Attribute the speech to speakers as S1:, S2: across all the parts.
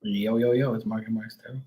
S1: Yo, yo, yo, it's Marky Mark Style.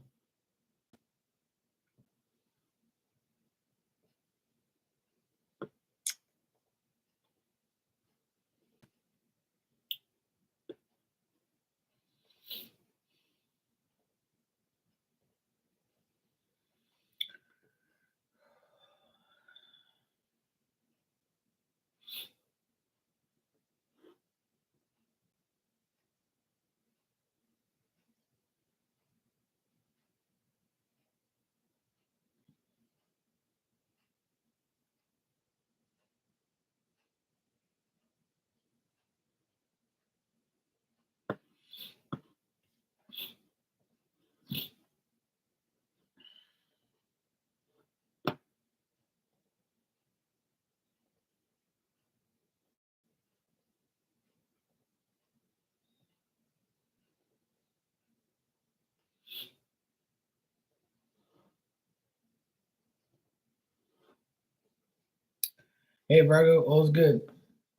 S1: Hey, Virgo, all's good.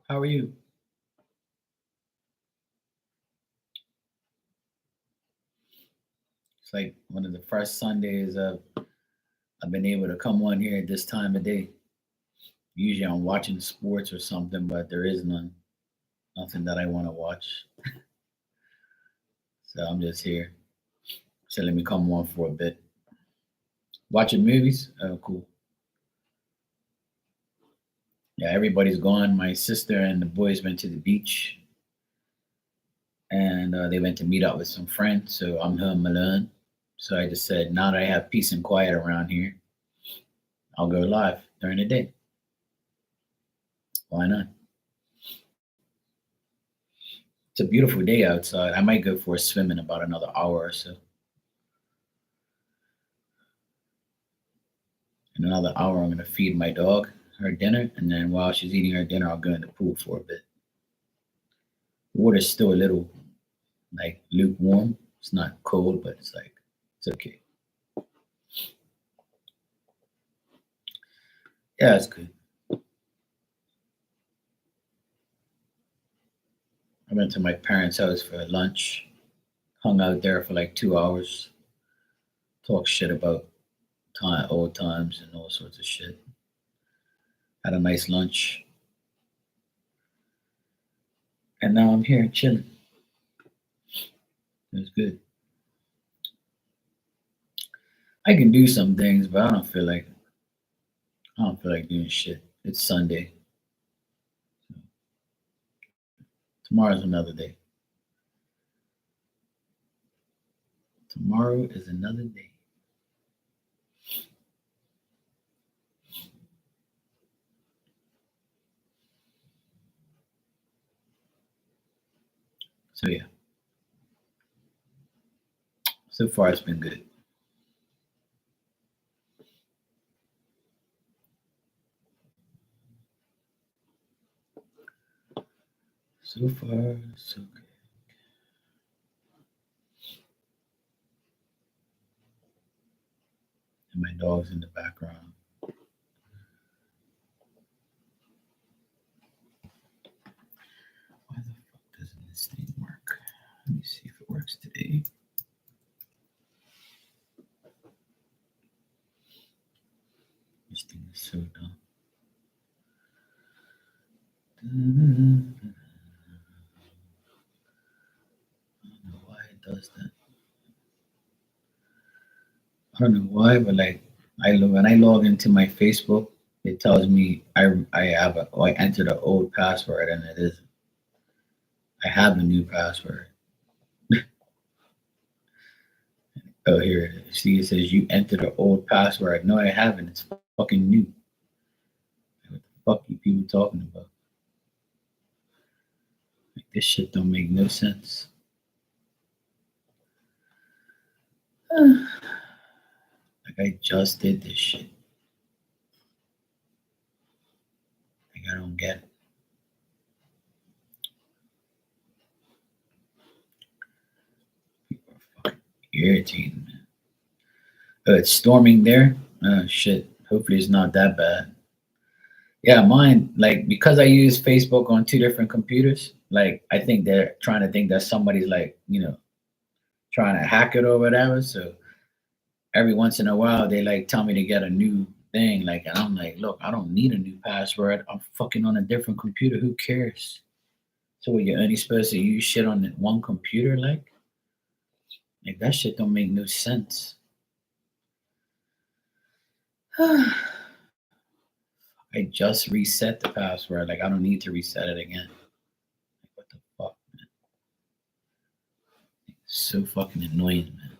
S1: How are you? It's like one of the first Sundays I've been able to come on here at this time of day. Usually I'm watching sports or something, but there is nothing that I want to watch. So I'm just here. So let me come on for a bit. Watching movies? Oh, cool. Yeah, everybody's gone. My sister and the boys went to the beach, and they went to meet up with some friends. So I'm home alone. So I just said, now that I have peace and quiet around here, I'll go live during the day. Why not? It's a beautiful day outside. I might go for a swim in about another hour or so. In another hour, I'm going to feed my dog her dinner, and then while she's eating her dinner, I'll go in the pool for a bit. Water's still a little like lukewarm. It's not cold, but it's like it's okay. Yeah, it's good. I went to my parents' house for lunch, hung out there for like 2 hours, talked shit about old times and all sorts of shit. Had a nice lunch, and now I'm here chilling. It was good. I can do some things, but I don't feel like doing shit. It's Sunday. Tomorrow's another day. Tomorrow is another day. So yeah, so far it's been good. So far, so good. And my dog's in the background. Why the fuck doesn't this thing work? Let me see if it works today. This thing is so dumb. I don't know why it does that. I don't know why, but like when I log into my Facebook, it tells me I entered an old password and it is I have a new password. Oh, here it is. See, it says you entered an old password. No, I haven't. It's fucking new. What the fuck you people talking about? Like this shit don't make no sense. Like I just did this shit. Like I don't get it. People are fucking irritating, man. Oh, it's storming there. Oh shit. Hopefully it's not that bad. Yeah, mine, like, because I use Facebook on two different computers, like, I think they're trying to think that somebody's, like, trying to hack it or whatever. So every once in a while, they like tell me to get a new thing. Like, and I'm like, look, I don't need a new password. I'm fucking on a different computer. Who cares? So what, you're only supposed to use shit on one computer? Like that shit don't make no sense. I just reset the password. Like I don't need to reset it again. Like, what the fuck, man? So fucking annoying, man.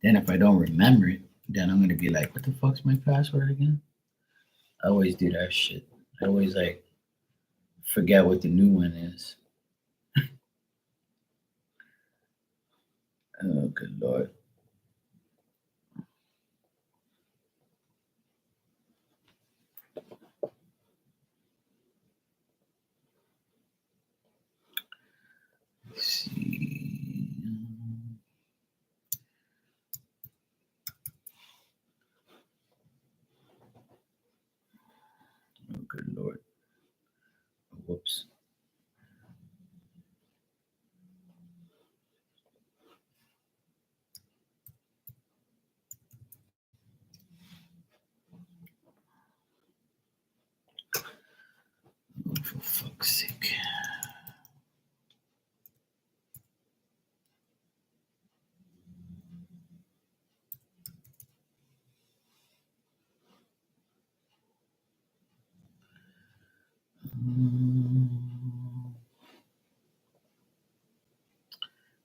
S1: Then if I don't remember it, then I'm gonna be like, what the fuck's my password again? I always do that shit. I always like forget what the new one is. Oh, good lord. Let's see. Oh, good lord. Whoops. Oh, for fuck's sake.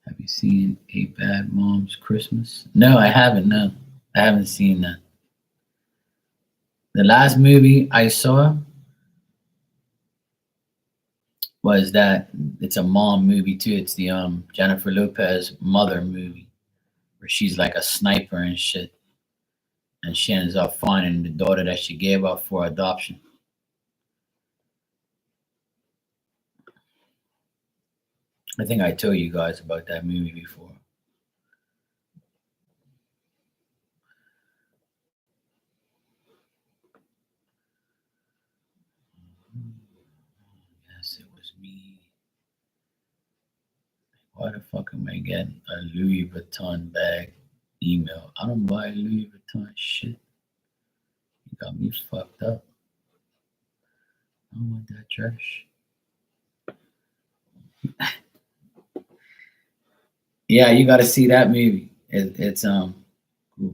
S1: Have you seen A Bad Mom's Christmas? No, I haven't. No, I haven't seen that. The last movie I saw was that it's a mom movie too. It's the Jennifer Lopez mother movie where she's like a sniper and shit, and she ends up finding the daughter that she gave up for adoption. I think I told you guys about that movie before. Yes, it was me. Why the fuck am I getting a Louis Vuitton bag email? I don't buy Louis Vuitton shit. You got me fucked up. I don't want that trash. Yeah, you got to see that movie. It's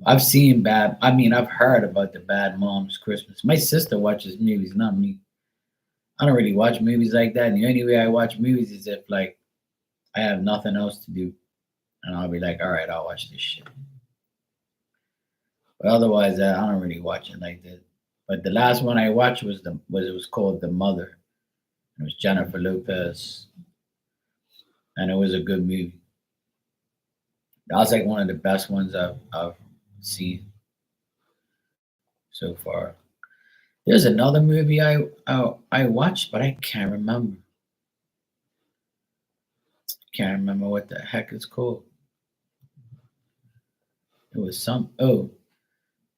S1: I've seen bad. I mean, I've heard about the Bad Moms Christmas. My sister watches movies, not me. I don't really watch movies like that. And the only way I watch movies is if like I have nothing else to do, and I'll be like, all right, I'll watch this shit. But otherwise, I don't really watch it like that. But the last one I watched was called The Mother. It was Jennifer Lopez, and it was a good movie. That was like one of the best ones I've seen so far. There's another movie I watched, but I can't remember. Can't remember what the heck it's called. It was I think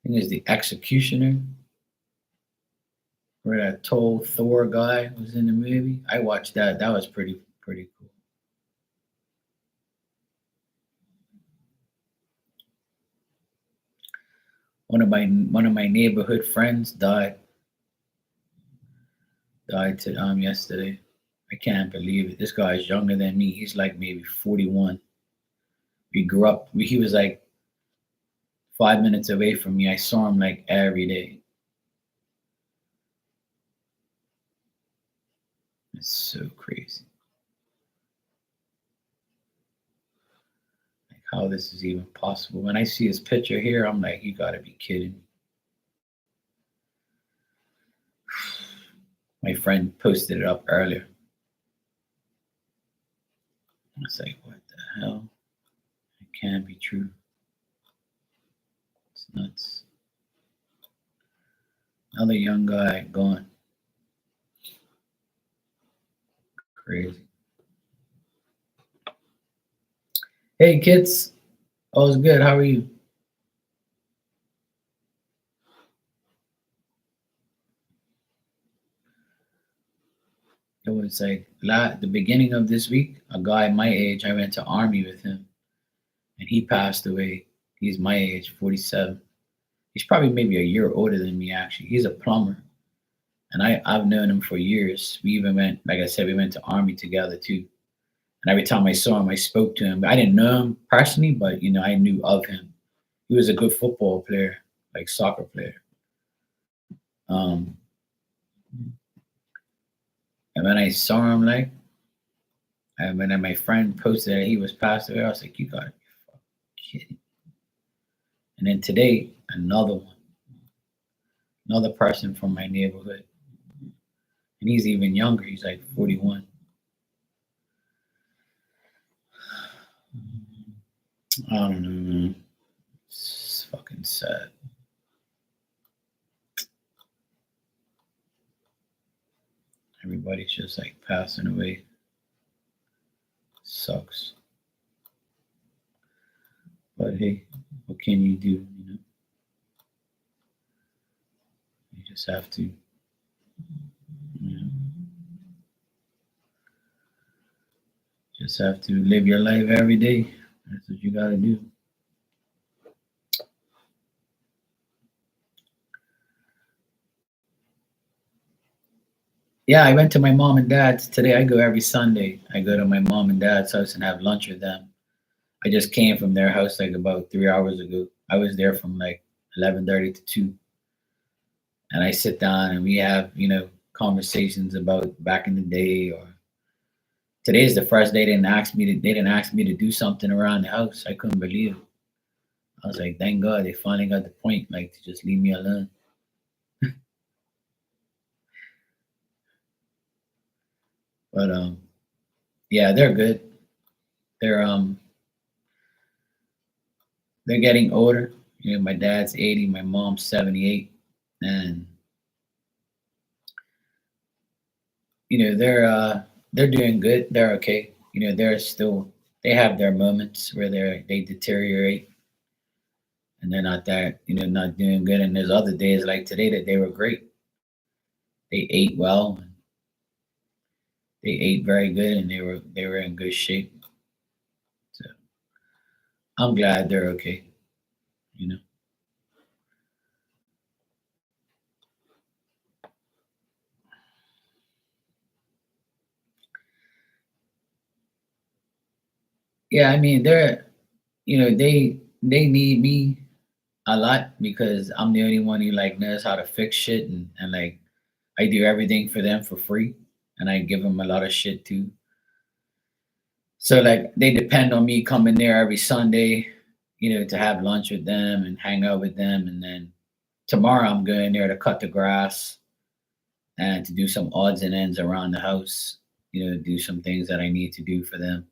S1: it's The Executioner, where that tall Thor guy was in the movie. I watched that. That was pretty cool. One of my neighborhood friends died to yesterday. I can't believe it. This guy is younger than me. He's like maybe 41. We grew up. He was like 5 minutes away from me. I saw him like every day. It's so crazy. Like how this is even possible. When I see his picture here, I'm like, you gotta be kidding me. My friend posted it up earlier. I was like, what the hell? It can't be true. It's nuts. Another young guy gone. Crazy. Hey kids. All's good. How are you? It was like the beginning of this week. A guy my age, I went to army with him, and he passed away. He's my age, 47. He's probably maybe a year older than me. Actually, he's a plumber, and I've known him for years. We even went, like I said, we went to army together too. And every time I saw him, I spoke to him. I didn't know him personally, but I knew of him. He was a good football player, like soccer player. Um, and when I saw him, like, and when my friend posted that he was passed away, I was like, "You gotta be fucking kidding!" And then today, another person from my neighborhood, and he's even younger. He's like 41. I don't know, man. It's fucking sad. Everybody's just like passing away. Sucks. But hey, what can you do? You just have to, just have to live your life every day. That's what you gotta do. Yeah, I went to my mom and dad's today. I go every Sunday. I go to my mom and dad's house and have lunch with them. I just came from their house like about 3 hours ago. I was there from like 11:30 to 2, and I sit down and we have conversations about back in the day. Or today's the first day they didn't ask me to do something around the house. I couldn't believe it. I was like, thank God they finally got the point, like to just leave me alone. But yeah, they're good. They're um they're getting older. My dad's 80, my mom's 78, and they're doing good. They're okay. They have their moments where they deteriorate and they're not not doing good. And there's other days like today that they were great. They ate well, they ate very good, and they were in good shape. So I'm glad they're okay. You know. Yeah, I mean they need me a lot because I'm the only one who like knows how to fix shit, and like I do everything for them for free, and I give them a lot of shit too. So like they depend on me coming there every Sunday, to have lunch with them and hang out with them, and then tomorrow I'm going there to cut the grass and to do some odds and ends around the house, do some things that I need to do for them.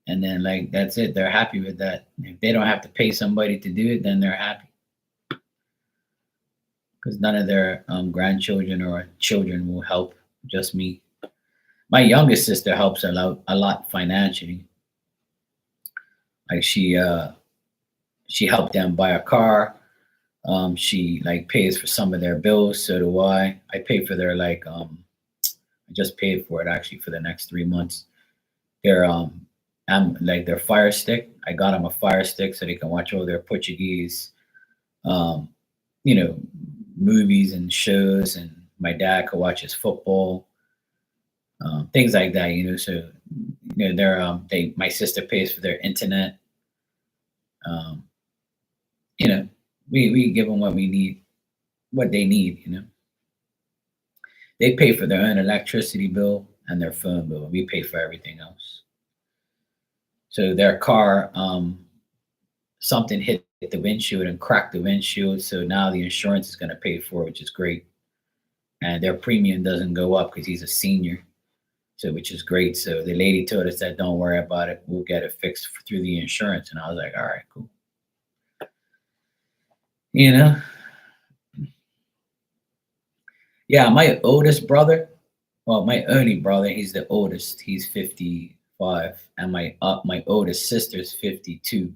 S1: And then like that's it. They're happy with that. If they don't have to pay somebody to do it, then they're happy because none of their grandchildren or children will help. Just me. My youngest sister helps a lot financially. Like she helped them buy a car. She like pays for some of their bills. So do I. I pay for their I just paid for it actually for the next 3 months. Their I'm like their Fire Stick. I got them a Fire Stick so they can watch all their Portuguese um, you know, movies and shows, and my dad could watch his football, things like that. So they're my sister pays for their internet. Um, you know, we give them what we need, what they need. They pay for their own electricity bill and their phone bill. We pay for everything else. So their car, something hit the windshield and cracked the windshield. So now the insurance is going to pay for it, which is great. And their premium doesn't go up because he's a senior. So, which is great. So the lady told us that don't worry about it. We'll get it fixed through the insurance. And I was like, all right, cool. You know, yeah, my oldest brother, well, my only brother, he's the oldest. He's 55. And my oldest sister's 52.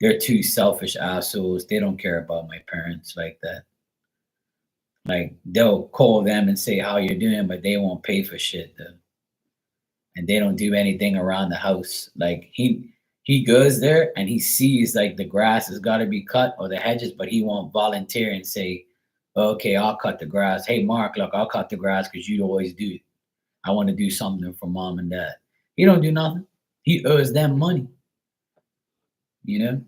S1: They're two selfish assholes. They don't care about my parents like that. Like they'll call them and say how you're doing, but they won't pay for shit though. And they don't do anything around the house. Like he goes there and he sees like the grass has got to be cut or the hedges, but he won't volunteer and say, "Okay, I'll cut the grass. Hey, Mark, look, I'll cut the grass because you always do it. I want to do something for mom and dad." He don't do nothing. He owes them money. You know,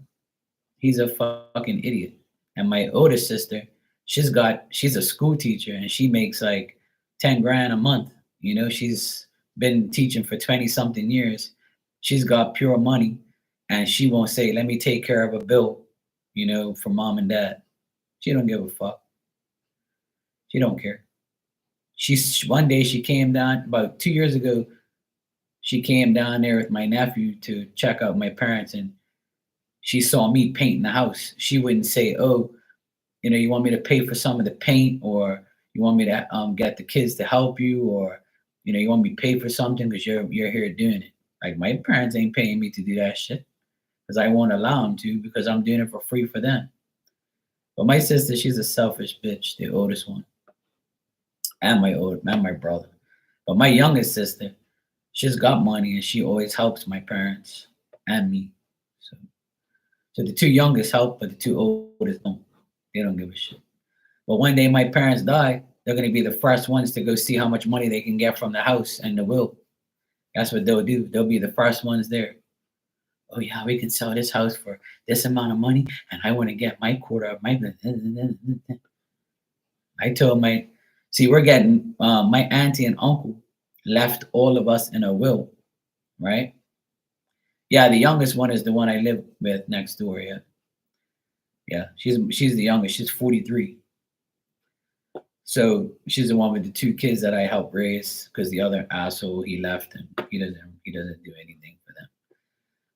S1: he's a fucking idiot. And my older sister, she's a school teacher and she makes like 10 grand a month. You know, she's been teaching for 20 something years. She's got pure money and she won't say, "Let me take care of a bill, for mom and dad." She don't give a fuck. She don't care. She's one day she came down about 2 years ago. She came down there with my nephew to check out my parents and she saw me painting the house. She wouldn't say, "Oh, you want me to pay for some of the paint, or you want me to get the kids to help you, or you want me to pay for something because you're here doing it." Like my parents ain't paying me to do that shit because I won't allow them to because I'm doing it for free for them. But my sister, she's a selfish bitch, the oldest one, and my brother. But my youngest sister, she's got money and she always helps my parents and me. So, so the two youngest help, but the two oldest don't. They don't give a shit. But one day my parents die, they're gonna be the first ones to go see how much money they can get from the house and the will. That's what they'll do. They'll be the first ones there. "Oh yeah, we can sell this house for this amount of money, and I want to get my quarter of my." I told my, see, we're getting my auntie and uncle left all of us in a will, right? Yeah, the youngest one is the one I live with next door. Yeah, yeah, she's the youngest. She's 43. So she's the one with the two kids that I helped raise because the other asshole he left and he doesn't do anything for them.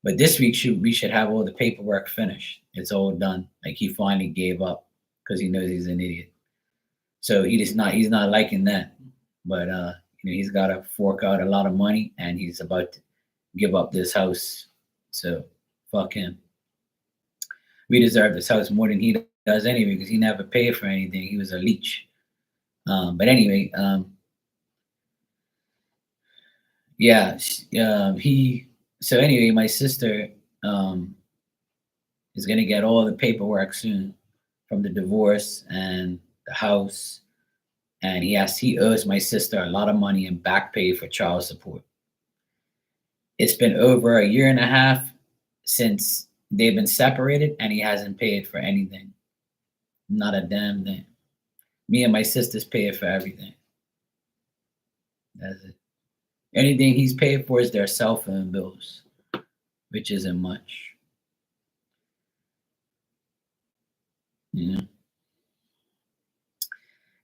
S1: But this week we should have all the paperwork finished. It's all done. Like he finally gave up because he knows he's an idiot. So he's not liking that. But he's got to fork out a lot of money and he's about to give up this house. So fuck him. We deserve this house more than he does anyway because he never paid for anything. He was a leech. But anyway, yeah, he. So anyway, my sister is gonna get all the paperwork soon from the divorce and the house, and he owes my sister a lot of money in back pay for child support. It's been over a year and a half since they've been separated, and he hasn't paid for anything. Not a damn thing. Me and my sisters pay for everything. That's it. Anything he's paid for is their cell phone bills, which isn't much. You know?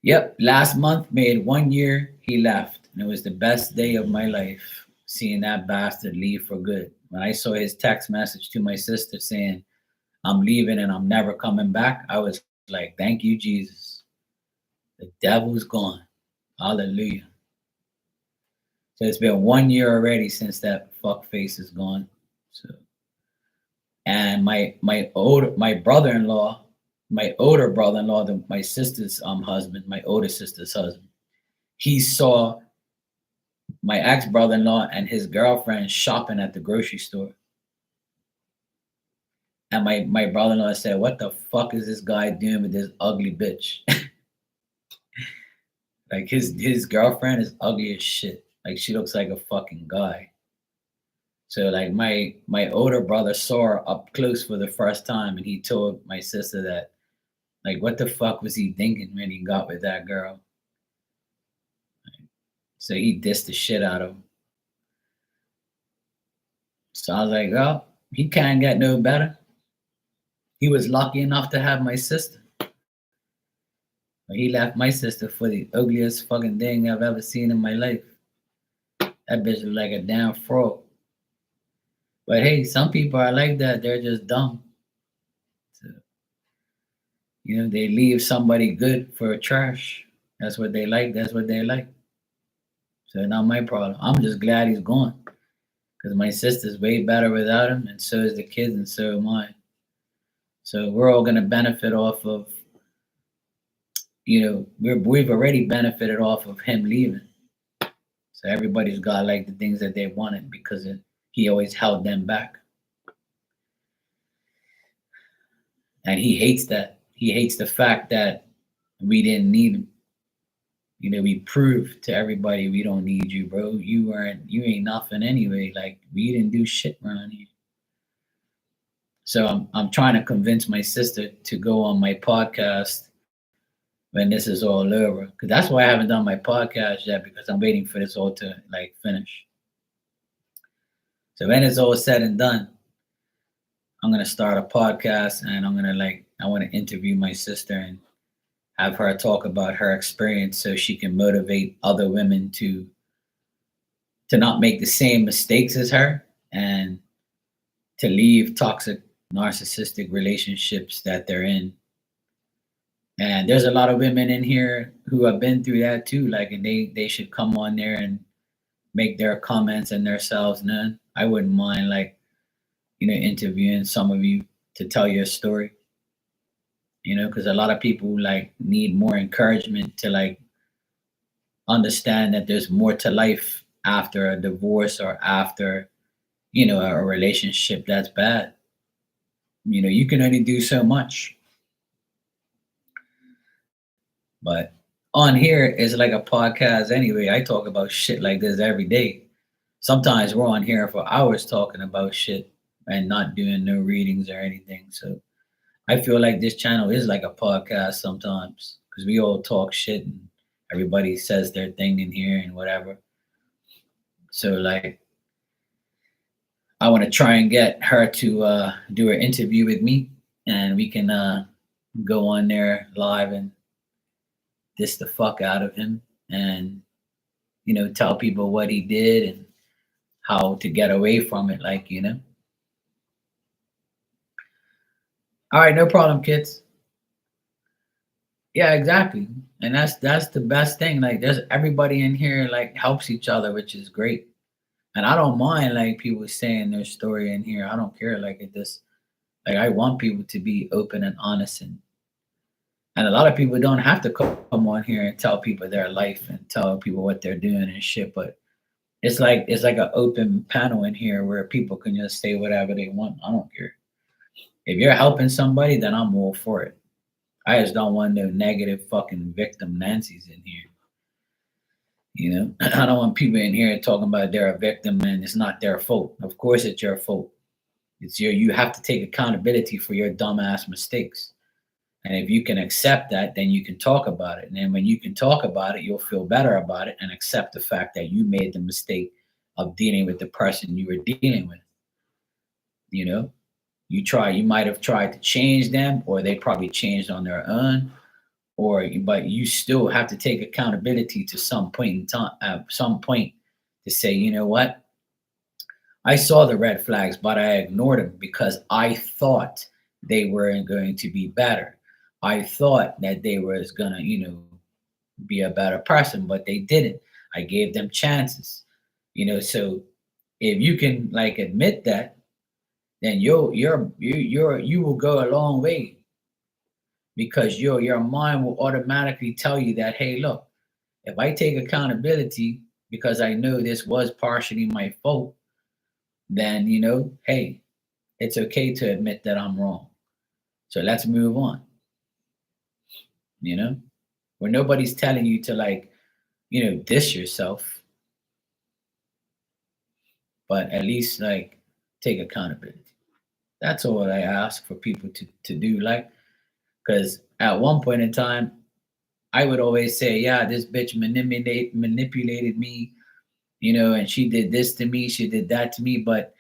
S1: Yep, last month made 1 year he left, and it was the best day of my life seeing that bastard leave for good. When I saw his text message to my sister saying, "I'm leaving and I'm never coming back," I was like, "Thank you, Jesus. The devil's gone. Hallelujah." So it's been 1 year already since that fuck face is gone. So, and my brother-in-law, my older brother-in-law, my sister's husband, my older sister's husband, he saw my ex brother-in-law and his girlfriend shopping at the grocery store. And my brother-in-law said, "What the fuck is this guy doing with this ugly bitch?" Like his girlfriend is ugly as shit. Like she looks like a fucking guy. So like my older brother saw her up close for the first time, and he told my sister that, like, what the fuck was he thinking when he got with that girl? So he dissed the shit out of him. So I was like, "Oh, he can't get no better." He was lucky enough to have my sister. But he left my sister for the ugliest fucking thing I've ever seen in my life. That bitch was like a damn frog. But hey, some people are like that. They're just dumb. So, they leave somebody good for trash. That's what they like. That's what they like. So not my problem. I'm just glad he's gone. Because my sister's way better without him, and so is the kids, and so am I. So we're all gonna benefit off of we've already benefited off of him leaving. So everybody's got like the things that they wanted because he always held them back. And he hates that. He hates the fact that we didn't need him. We proved to everybody we don't need you, bro. You ain't nothing anyway. Like, we didn't do shit around here. So I'm trying to convince my sister to go on my podcast when this is all over. Because that's why I haven't done my podcast yet, because I'm waiting for this all to like finish. So when it's all said and done, I'm gonna start a podcast, and I want to interview my sister and have her talk about her experience so she can motivate other women to not make the same mistakes as her, and to leave toxic narcissistic relationships that they're in. And there's a lot of women in here who have been through that too, like, and they should come on there and make their comments and themselves known. I wouldn't mind, like, interviewing some of you to tell your story, because a lot of people like need more encouragement to like understand that there's more to life after a divorce or after a relationship that's bad. You can only do so much. But on here is like a podcast anyway. I talk about shit like this every day. Sometimes we're on here for hours talking about shit and not doing no readings or anything. So I feel like this channel is like a podcast sometimes, because we all talk shit and everybody says their thing in here and whatever. So like, I want to try and get her to do an interview with me, and we can go on there live and diss the fuck out of him, and tell people what he did and how to get away from it, like. All right, no problem, kids. Yeah, exactly. And that's the best thing. Like, there's everybody in here like helps each other, which is great. And I don't mind like people saying their story in here. I don't care. Like, like, I want people to be open and honest, and a lot of people don't have to come on here and tell people their life and tell people what they're doing and shit. But it's like an open panel in here where people can just say whatever they want. I don't care. If you're helping somebody, then I'm all for it. I just don't want no negative fucking victim Nancy's in here. I don't want people in here talking about they're a victim and it's not their fault. Of course it's your fault. You have to take accountability for your dumbass mistakes. And if you can accept that, then you can talk about it. And then when you can talk about it, you'll feel better about it and accept the fact that you made the mistake of dealing with the person you were dealing with. You might have tried to change them, or they probably changed on their own, but you still have to take accountability to some point in time, at some point, to say, you know what? I saw the red flags, but I ignored them because I thought they were going to be better. I thought that they was gonna, be a better person, but they didn't. I gave them chances, So if you can like admit that, then you will go a long way, because your mind will automatically tell you that, hey, look, if I take accountability because I know this was partially my fault, then hey, it's okay to admit that I'm wrong. So let's move on. Where nobody's telling you to like, diss yourself, but at least like take accountability. That's all I ask for people to do. Like, because at one point in time, I would always say, yeah, this bitch manipulated me, and she did this to me, she did that to me. But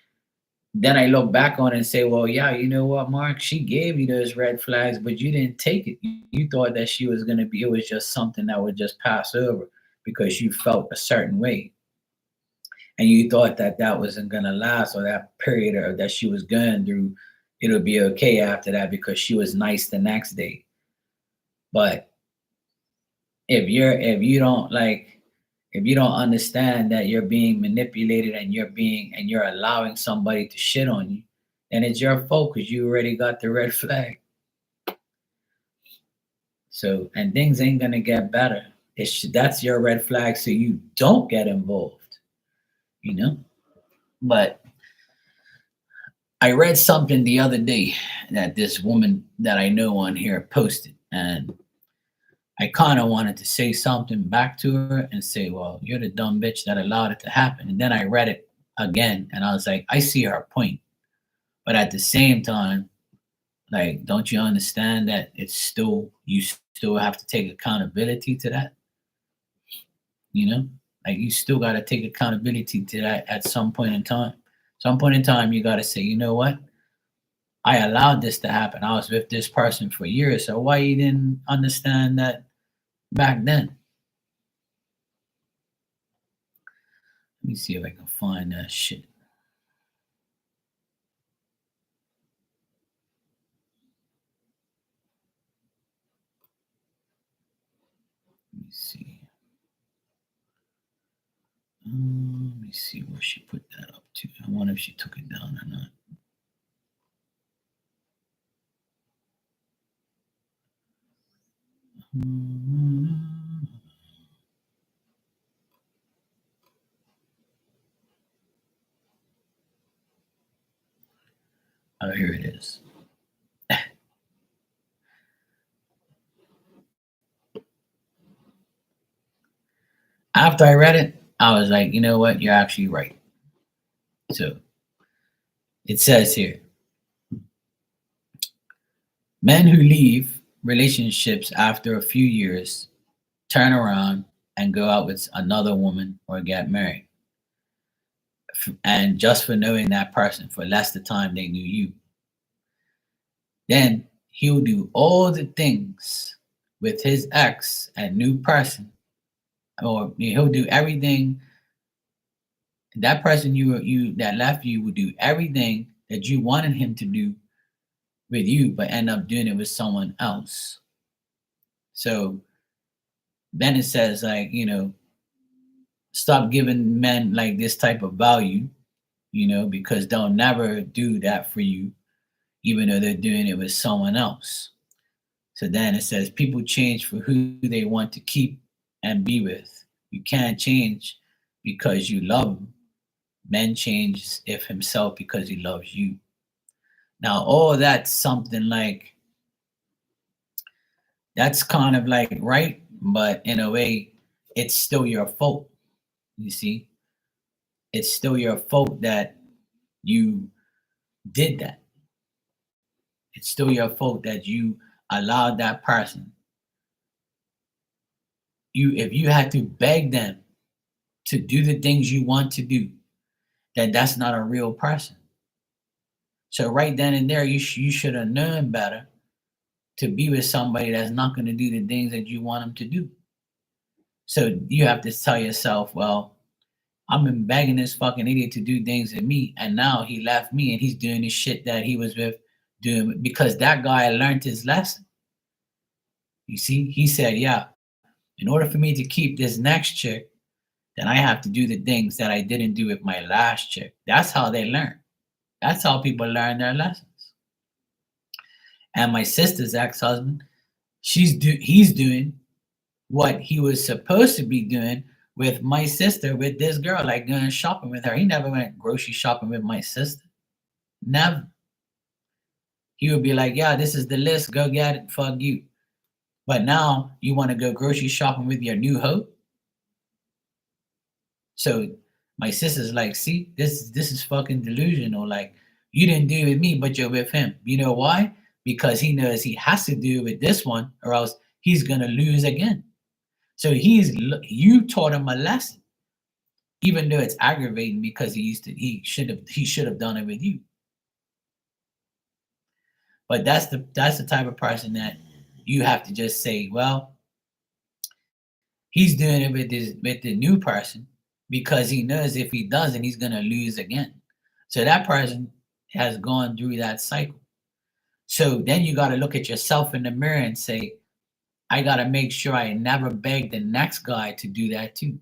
S1: then I look back on it and say, well, yeah, you know what, Mark? She gave you those red flags, but you didn't take it. You thought that she was going to be, it was just something that would just pass over because you felt a certain way. And you thought that that wasn't going to last, or that period or that she was going through, it'll be okay after that because she was nice the next day. But if you don't understand that you're being manipulated and you're allowing somebody to shit on you, then it's your fault because you already got the red flag. So, and things ain't gonna get better. That's your red flag, so you don't get involved. You know. But I read something the other day that this woman that I know on here posted, and I kind of wanted to say something back to her and say, "Well, you're the dumb bitch that allowed it to happen." And then I read it again, and I was like, "I see her point," but at the same time, like, don't you understand that it's still you still have to take accountability to that? You know, like you still got to take accountability to that at some point in time. Some point in time, you got to say, you know what? I allowed this to happen. I was with this person for years. So why you didn't understand that back then? Let me see if I can find that shit. Let me see. Let me see where she put that up to. I wonder if she took it down or not. Oh, here it is. After I read it, I was like, you know what? You're actually right. So it says here, men who leave relationships after a few years turn around and go out with another woman or get married. And just for knowing that person for less the time they knew you, then he'll do all the things with his ex and new person, or he'll do everything. That person you that left you would do everything that you wanted him to do with you, but end up doing it with someone else. So then it says, like, stop giving men like this type of value, because they'll never do that for you, even though they're doing it with someone else. So then it says people change for who they want to keep and be with. You can't change because you love him. Men change if himself because he loves you. Now, all that's something like that's kind of like right, but in a way, it's still your fault. You see, it's still your fault that you did that. It's still your fault that you allowed that person. If you had to beg them to do the things you want to do, then that's not a real person. So right then and there, you should have known better to be with somebody that's not going to do the things that you want them to do. So you have to tell yourself, well, I've been begging this fucking idiot to do things with me, and now he left me and he's doing the shit that he was with doing because that guy learned his lesson. You see, he said, yeah, in order for me to keep this next chick, then I have to do the things that I didn't do with my last chick. That's how they learn. That's how people learn their lessons. And my sister's ex-husband, he's doing what he was supposed to be doing with my sister, with this girl, like going shopping with her. He never went grocery shopping with my sister. Never. He would be like, yeah, this is the list. Go get it. Fuck you. But now you want to go grocery shopping with your new hoe? So my sister's like, see, this is fucking delusional. Like, you didn't do it with me, but you're with him. You know why? Because he knows he has to do it with this one, or else he's gonna lose again. So you taught him a lesson, even though it's aggravating because he should have done it with you. But that's the type of person that you have to just say, well, he's doing it with the new person because he knows if he doesn't, he's gonna lose again. So that person has gone through that cycle. So then you got to look at yourself in the mirror and say, I got to make sure I never beg the next guy to do that too.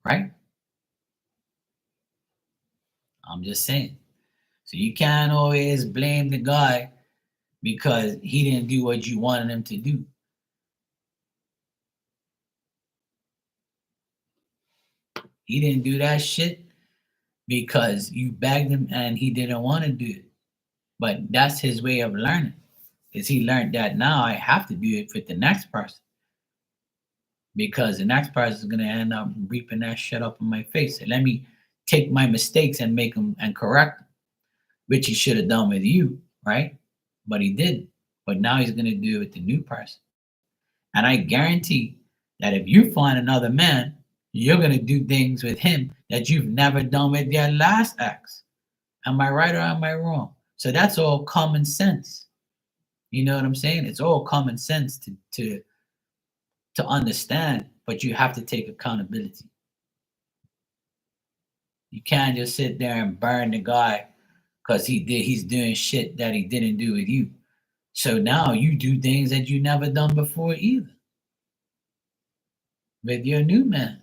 S1: Right? I'm just saying. So you can't always blame the guy because he didn't do what you wanted him to do. He didn't do that shit because you begged him and he didn't want to do it. But that's his way of learning. Is he learned that now I have to do it with the next person because the next person is gonna end up reaping that shit up in my face. And let me take my mistakes and make them and correct them, which he should have done with you, right? But he didn't. But now he's gonna do it with the new person. And I guarantee that if you find another man, you're gonna do things with him that you've never done with your last ex. Am I right or am I wrong? So that's all common sense. You know what I'm saying? It's all common sense to understand, but you have to take accountability. You can't just sit there and burn the guy because he's doing shit that he didn't do with you. So now you do things that you never done before either with your new man.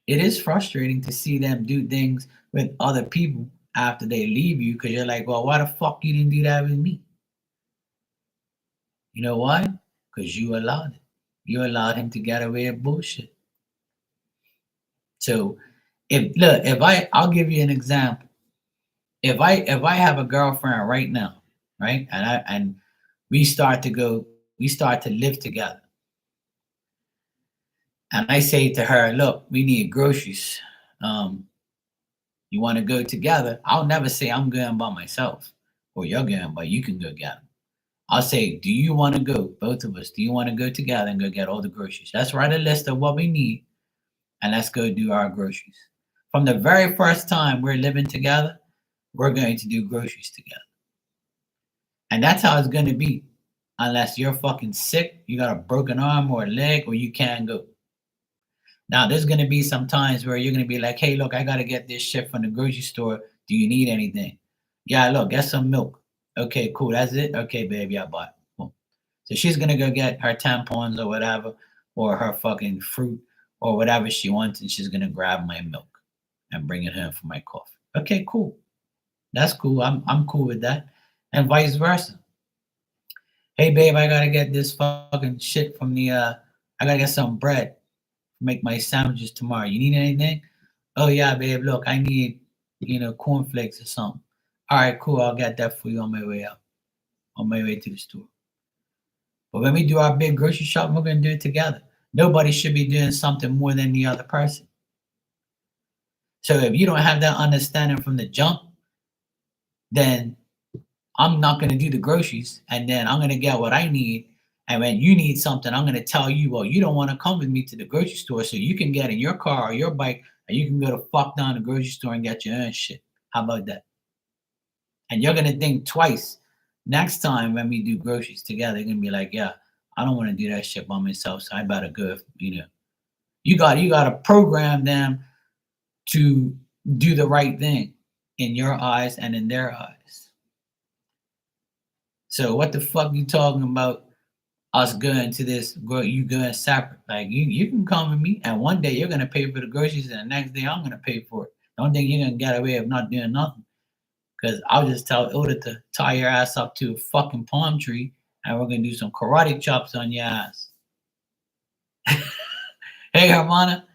S1: It is frustrating to see them do things with other people after they leave you because you're like, well, why the fuck you didn't do that with me? You know why? Because you allowed it. You allowed him to get away with bullshit. So I'll give you an example. If I have a girlfriend right now, right, and we start to live together, and I say to her, look, we need groceries. Um, you want to go together? I'll never say I'm going by myself or you're going, but you can go get them. I'll say, do you want to go, both of us? Do you want to go together and go get all the groceries? Let's write a list of what we need and let's go do our groceries. From the very first time we're living together, we're going to do groceries together. And that's how it's going to be. Unless you're fucking sick, you got a broken arm or a leg, or you can't go. Now, there's going to be some times where you're going to be like, hey, look, I got to get this shit from the grocery store. Do you need anything? Yeah, look, get some milk. Okay, cool. That's it. Okay, baby, I bought. Boom. So she's going to go get her tampons or whatever, or her fucking fruit or whatever she wants, and she's going to grab my milk and bring it home for my coffee. Okay, cool. That's cool. I'm cool with that. And vice versa. Hey, babe, I got to get this fucking shit from I got to get some bread make my sandwiches tomorrow. You need anything? Oh yeah, babe. Look, I need, cornflakes or something. All right, cool. I'll get that for you on my way out, on my way to the store. But when we do our big grocery shopping, we're gonna do it together. Nobody should be doing something more than the other person. So if you don't have that understanding from the jump, then I'm not gonna do the groceries, and then I'm gonna get what I need. And when you need something, I'm gonna tell you, well, you don't want to come with me to the grocery store, so you can get in your car or your bike, and you can go to fuck down the grocery store and get your own shit. How about that? And you're gonna think twice next time when we do groceries together. You're gonna be like, yeah, I don't want to do that shit by myself, so I better go. You got to program them to do the right thing in your eyes and in their eyes. So what the fuck you talking about? Us going to this, you going separate. Like you can come with me, and one day you're gonna pay for the groceries, and the next day I'm gonna pay for it. Don't think you're gonna get away with not doing nothing. Because I'll just tell Ilda to tie your ass up to a fucking palm tree, and we're gonna do some karate chops on your ass. Hey, Hermana,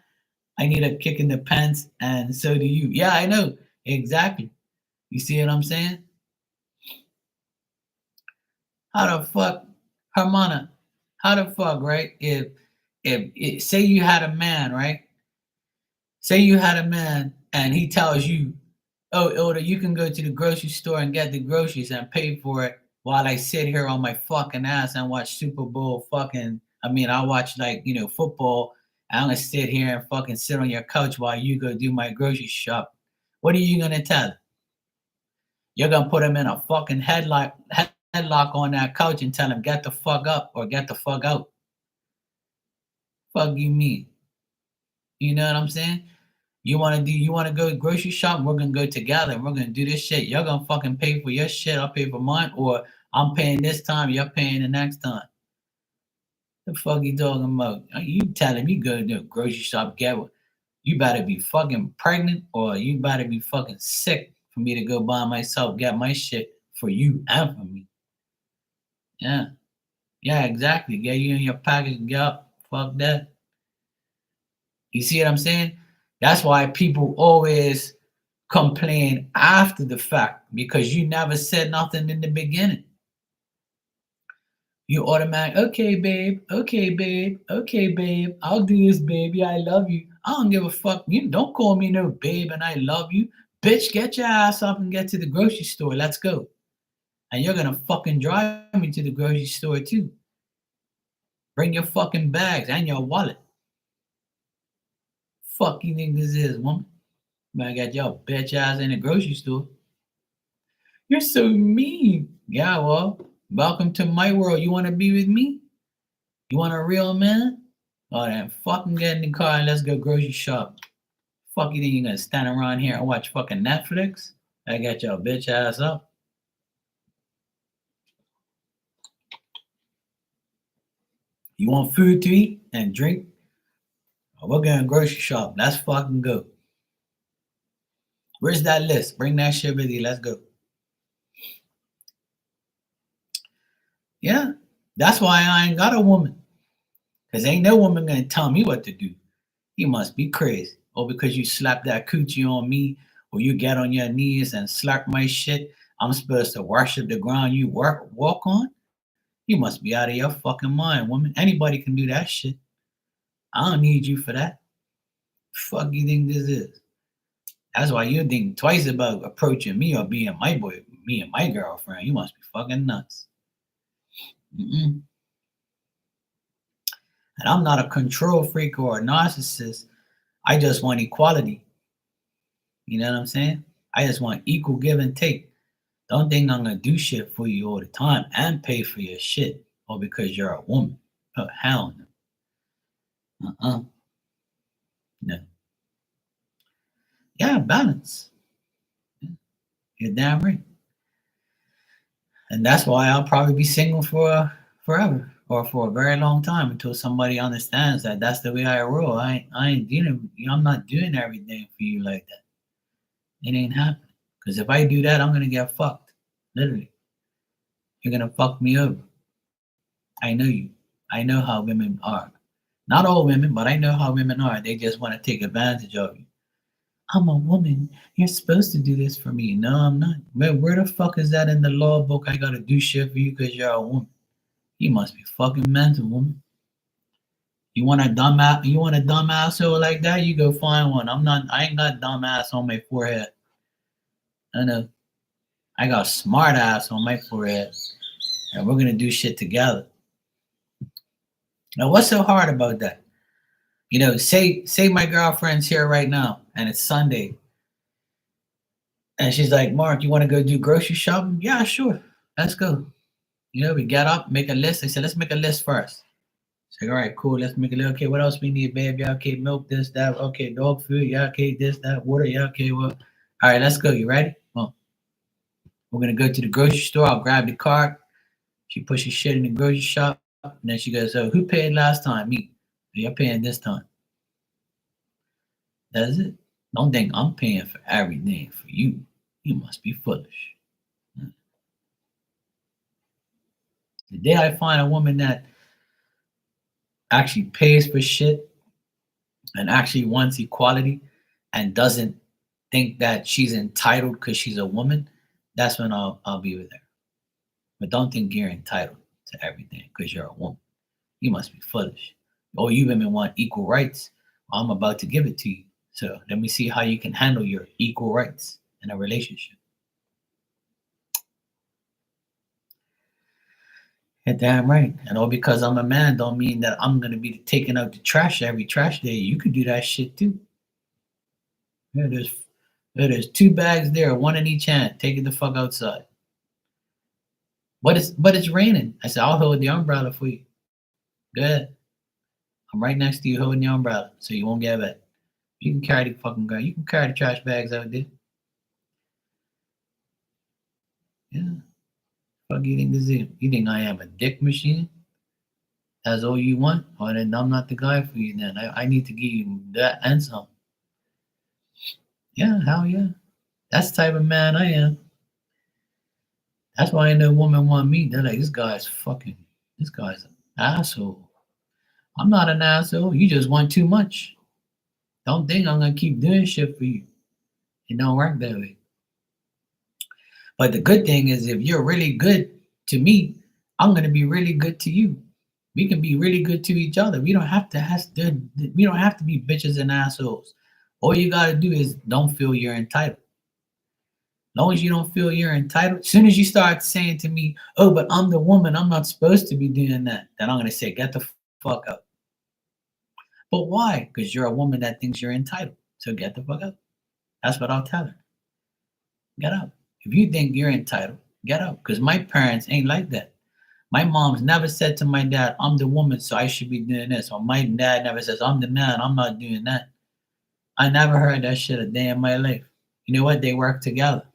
S1: I need a kick in the pants, and so do you. Yeah, I know exactly. You see what I'm saying? How the fuck, Hermana? How the fuck, right? If say you had a man, right? Say you had a man, and he tells you, "Oh, Ilda, you can go to the grocery store and get the groceries and pay for it while I sit here on my fucking ass and watch Super Bowl fucking. I mean, I watch football. And I'm gonna sit here and fucking sit on your couch while you go do my grocery shop. What are you gonna tell him? You're gonna put him in a fucking headlock on that couch and tell him get the fuck up or get the fuck out. Fuck you mean? You know what I'm saying? You wanna go grocery shop? We're gonna go together and we're gonna do this shit. You're gonna fucking pay for your shit, I'll pay for mine, or I'm paying this time, you're paying the next time. The fuck you talking about? You telling me go to the grocery shop, you better be fucking pregnant or you better be fucking sick for me to go by myself, get my shit for you and for me. Yeah. Yeah, exactly. Get you in your package. Yup. Fuck that. You see what I'm saying? That's why people always complain after the fact because you never said nothing in the beginning. You automatic, okay, babe, okay, babe, I'll do this, baby, I love you. I don't give a fuck. You don't call me no babe and I love you. Bitch, get your ass up and get to the grocery store. Let's go. And you're gonna fucking drive me to the grocery store too. Bring your fucking bags and your wallet. Fuck you think this is, woman? I got your bitch ass in the grocery store. You're so mean. Yeah, well, welcome to my world. You wanna be with me? You want a real man? Oh, then fucking get in the car and let's go grocery shop. Fuck you think you're gonna stand around here and watch fucking Netflix? I got your bitch ass up. You want food to eat and drink? Oh, we're going grocery shop. Let's fucking go. Where's that list? Bring that shit with you. Let's go. Yeah, that's why I ain't got a woman. Cause ain't no woman gonna tell me what to do. You must be crazy. Or because you slap that coochie on me, or you get on your knees and slap my shit, I'm supposed to worship the ground you walk on? You must be out of your fucking mind, woman. Anybody can do that shit. I don't need you for that. Fuck you think this is? That's why you think twice about approaching me or being my boy, me and my girlfriend. You must be fucking nuts. Mm-mm. And I'm not a control freak or a narcissist. I just want equality. You know what I'm saying? I just want equal give and take. Don't think I'm gonna do shit for you all the time and pay for your shit, or because you're a woman. Oh hell no. No. Yeah, balance. You're damn right. And that's why I'll probably be single for forever or for a very long time until somebody understands that that's the way I roll. I ain't dealing. I'm not doing everything for you like that. It ain't happening. Because if I do that, I'm gonna get fucked. Literally, you're gonna fuck me over. I know you. I know how women are. Not all women, but I know how women are. They just want to take advantage of you. I'm a woman. You're supposed to do this for me. No, I'm not. Where the fuck is that in the law book? I gotta do shit for you because you're a woman. You must be fucking mental, woman. You want a dumb you want a dumb asshole like that? You go find one. I'm not. I ain't got dumb ass on my forehead. I know. I got smart ass on my forehead, and we're gonna do shit together. Now, what's so hard about that? Say my girlfriend's here right now, and it's Sunday, and she's like, "Mark, you want to go do grocery shopping?" Yeah, sure. Let's go. We get up, make a list. I said, let's make a list first. It's like, all right, cool. Let's make a list. Okay, what else we need, babe? Yeah, okay, milk, this, that. Okay, dog food. Yeah, okay, this, that, water. Yeah, okay, well, all right, let's go. You ready? Well, we're gonna go to the grocery store. I'll grab the cart. She pushes shit in the grocery shop, and then she goes, "Oh, who paid last time? Me. You're paying this time." That's it. Don't think I'm paying for everything for you. You must be foolish. The day I find a woman that actually pays for shit and actually wants equality and doesn't think that she's entitled because she's a woman, that's when I'll be with her. But don't think you're entitled to everything because you're a woman. You must be foolish. Oh, you women want equal rights. Well, I'm about to give it to you. So let me see how you can handle your equal rights in a relationship. You're damn right. And all because I'm a man don't mean that I'm gonna be taking out the trash every trash day. You could do that shit too. Yeah, there's two bags there, one in each hand. Take it the fuck outside. But it's raining. I said, I'll hold the umbrella for you. Go ahead. I'm right next to you holding the umbrella so you won't get wet. You can carry the fucking gun. You can carry the trash bags out there. Yeah. Fuck you think this is? You think I am a dick machine? That's all you want? Well then I'm not the guy for you then. I need to give you that and some. Yeah, hell yeah. That's the type of man I am. That's why no woman want me. They're like, this guy's an asshole. I'm not an asshole. You just want too much. Don't think I'm gonna keep doing shit for you. It don't work that way. But the good thing is, if you're really good to me, I'm gonna be really good to you. We can be really good to each other. We don't have to be bitches and assholes. All you gotta do is don't feel you're entitled. As long as you don't feel you're entitled, as soon as you start saying to me, "Oh, but I'm the woman, I'm not supposed to be doing that," then I'm gonna say, "Get the fuck up." But why? Because you're a woman that thinks you're entitled. So get the fuck up. That's what I'll tell her. Get up. If you think you're entitled, get up. Because my parents ain't like that. My mom's never said to my dad, "I'm the woman, so I should be doing this." Or my dad never says, "I'm the man, I'm not doing that." I never heard that shit a day in my life. You know what? They work together.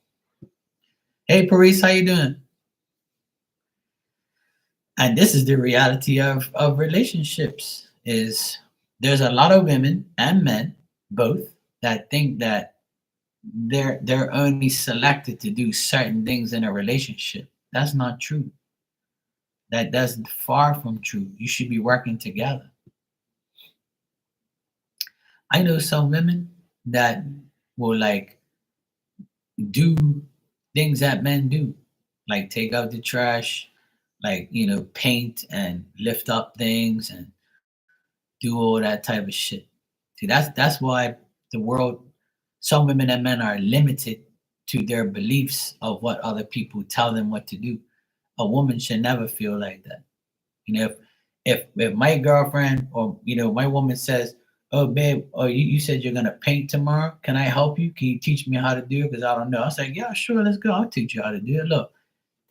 S1: Hey, Paris, how you doing? And this is the reality of relationships is there's a lot of women and men, both, that think that they're only selected to do certain things in a relationship. That's not true. That's far from true. You should be working together. I know some women that will like do things that men do, like take out the trash, like paint and lift up things and do all that type of shit. See, that's why the world, some women and men are limited to their beliefs of what other people tell them what to do. A woman should never feel like that. If my girlfriend or my woman says, "Oh babe, oh you said you're gonna paint tomorrow. Can I help you? Can you teach me how to do it? Because I don't know." I was like, "Yeah, sure, let's go. I'll teach you how to do it. Look,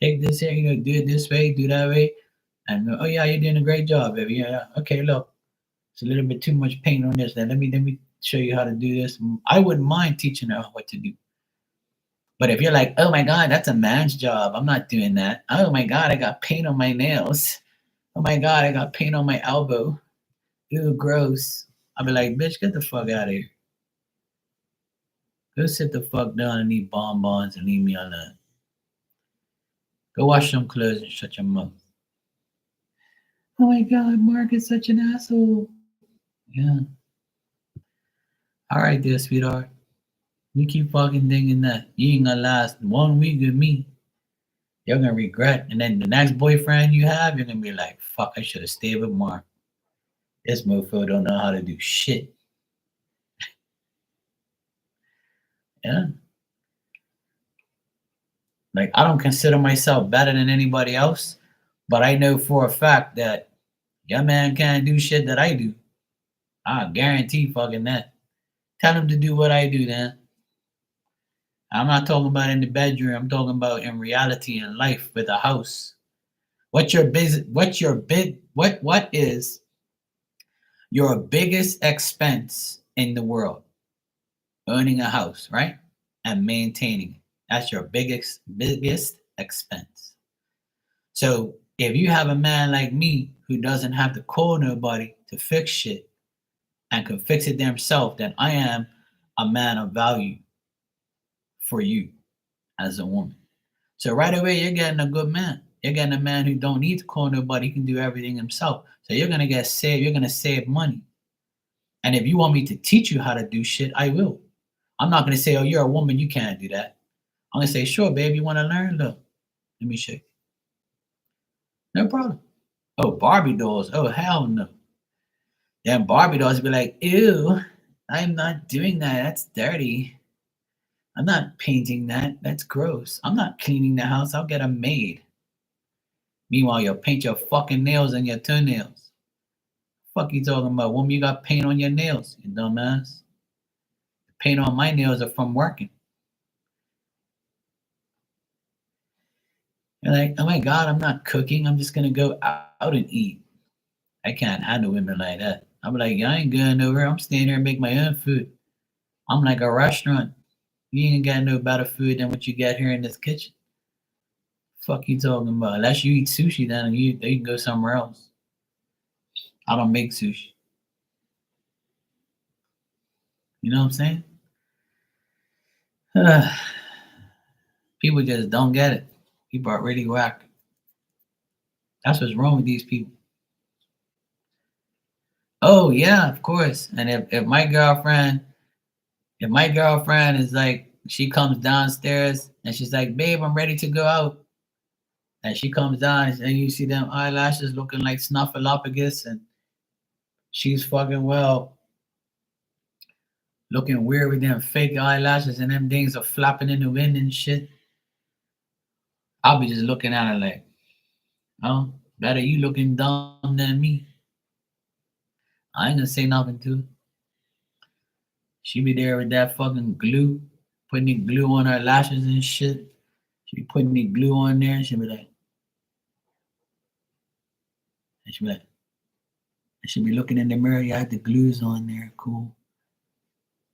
S1: take this here, do it this way, do that way." And oh yeah, you're doing a great job, baby. Yeah, yeah. Okay, look, it's a little bit too much paint on this. Then let me show you how to do this. I wouldn't mind teaching her what to do. But if you're like, "Oh my God, that's a man's job. I'm not doing that. Oh my God, I got paint on my nails. Oh my God, I got paint on my elbow. Ew, gross." I'll be like, "Bitch, get the fuck out of here. Go sit the fuck down and eat bonbons and leave me alone. Go wash some clothes and shut your mouth." Oh my God, Mark is such an asshole. Yeah. All right, there, sweetheart. You keep fucking thinking that you ain't gonna last 1 week with me. You're gonna regret. And then the next boyfriend you have, you're gonna be like, "Fuck, I should have stayed with Mark. This mofo don't know how to do shit." Yeah. Like, I don't consider myself better than anybody else, but I know for a fact that your man can't do shit that I do. I guarantee fucking that. Tell him to do what I do then. I'm not talking about in the bedroom. I'm talking about in reality in life with a house. What is your biggest expense in the world? Owning a house, right? And maintaining it. That's your biggest expense. So if you have a man like me who doesn't have to call nobody to fix shit and can fix it themselves, then I am a man of value for you as a woman. So right away, you're getting a good man. You're getting a man who don't need to call nobody. He can do everything himself. So you're gonna get saved. You're gonna save money. And if you want me to teach you how to do shit, I will. I'm not gonna say, "Oh, you're a woman, you can't do that." I'm gonna say, "Sure, babe, you want to learn? Look, let me show you. No problem." Oh, Barbie dolls. Oh, hell no. Then Barbie dolls be like, "Ew, I'm not doing that. That's dirty. I'm not painting that. That's gross. I'm not cleaning the house. I'll get a maid." Meanwhile, you'll paint your fucking nails and your toenails. Fuck you talking about, woman? You got paint on your nails, you dumbass. The paint on my nails are from working. You're like, "Oh my God, I'm not cooking. I'm just gonna go out and eat." I can't handle women like that. I'm like, "I ain't going nowhere. I'm staying here and make my own food. I'm like a restaurant. You ain't got no better food than what you get here in this kitchen." Fuck you talking about? Unless you eat sushi, then you can go somewhere else. I don't make sushi. You know what I'm saying? People just don't get it. People are really whack. That's what's wrong with these people. Oh yeah, of course. And if my girlfriend is like, she comes downstairs and she's like, babe, I'm ready to go out. And she comes down and you see them eyelashes looking like snuffleupagus, and she's fucking well looking weird with them fake eyelashes and them things are flapping in the wind and shit. I'll be just looking at her like, oh, better you looking dumb than me. I ain't gonna say nothing to her. She be there with that fucking glue, putting the glue on her lashes and shit. She be putting the glue on there and she be like, and she be like, and she be looking in the mirror, yeah, the glue's on there, cool.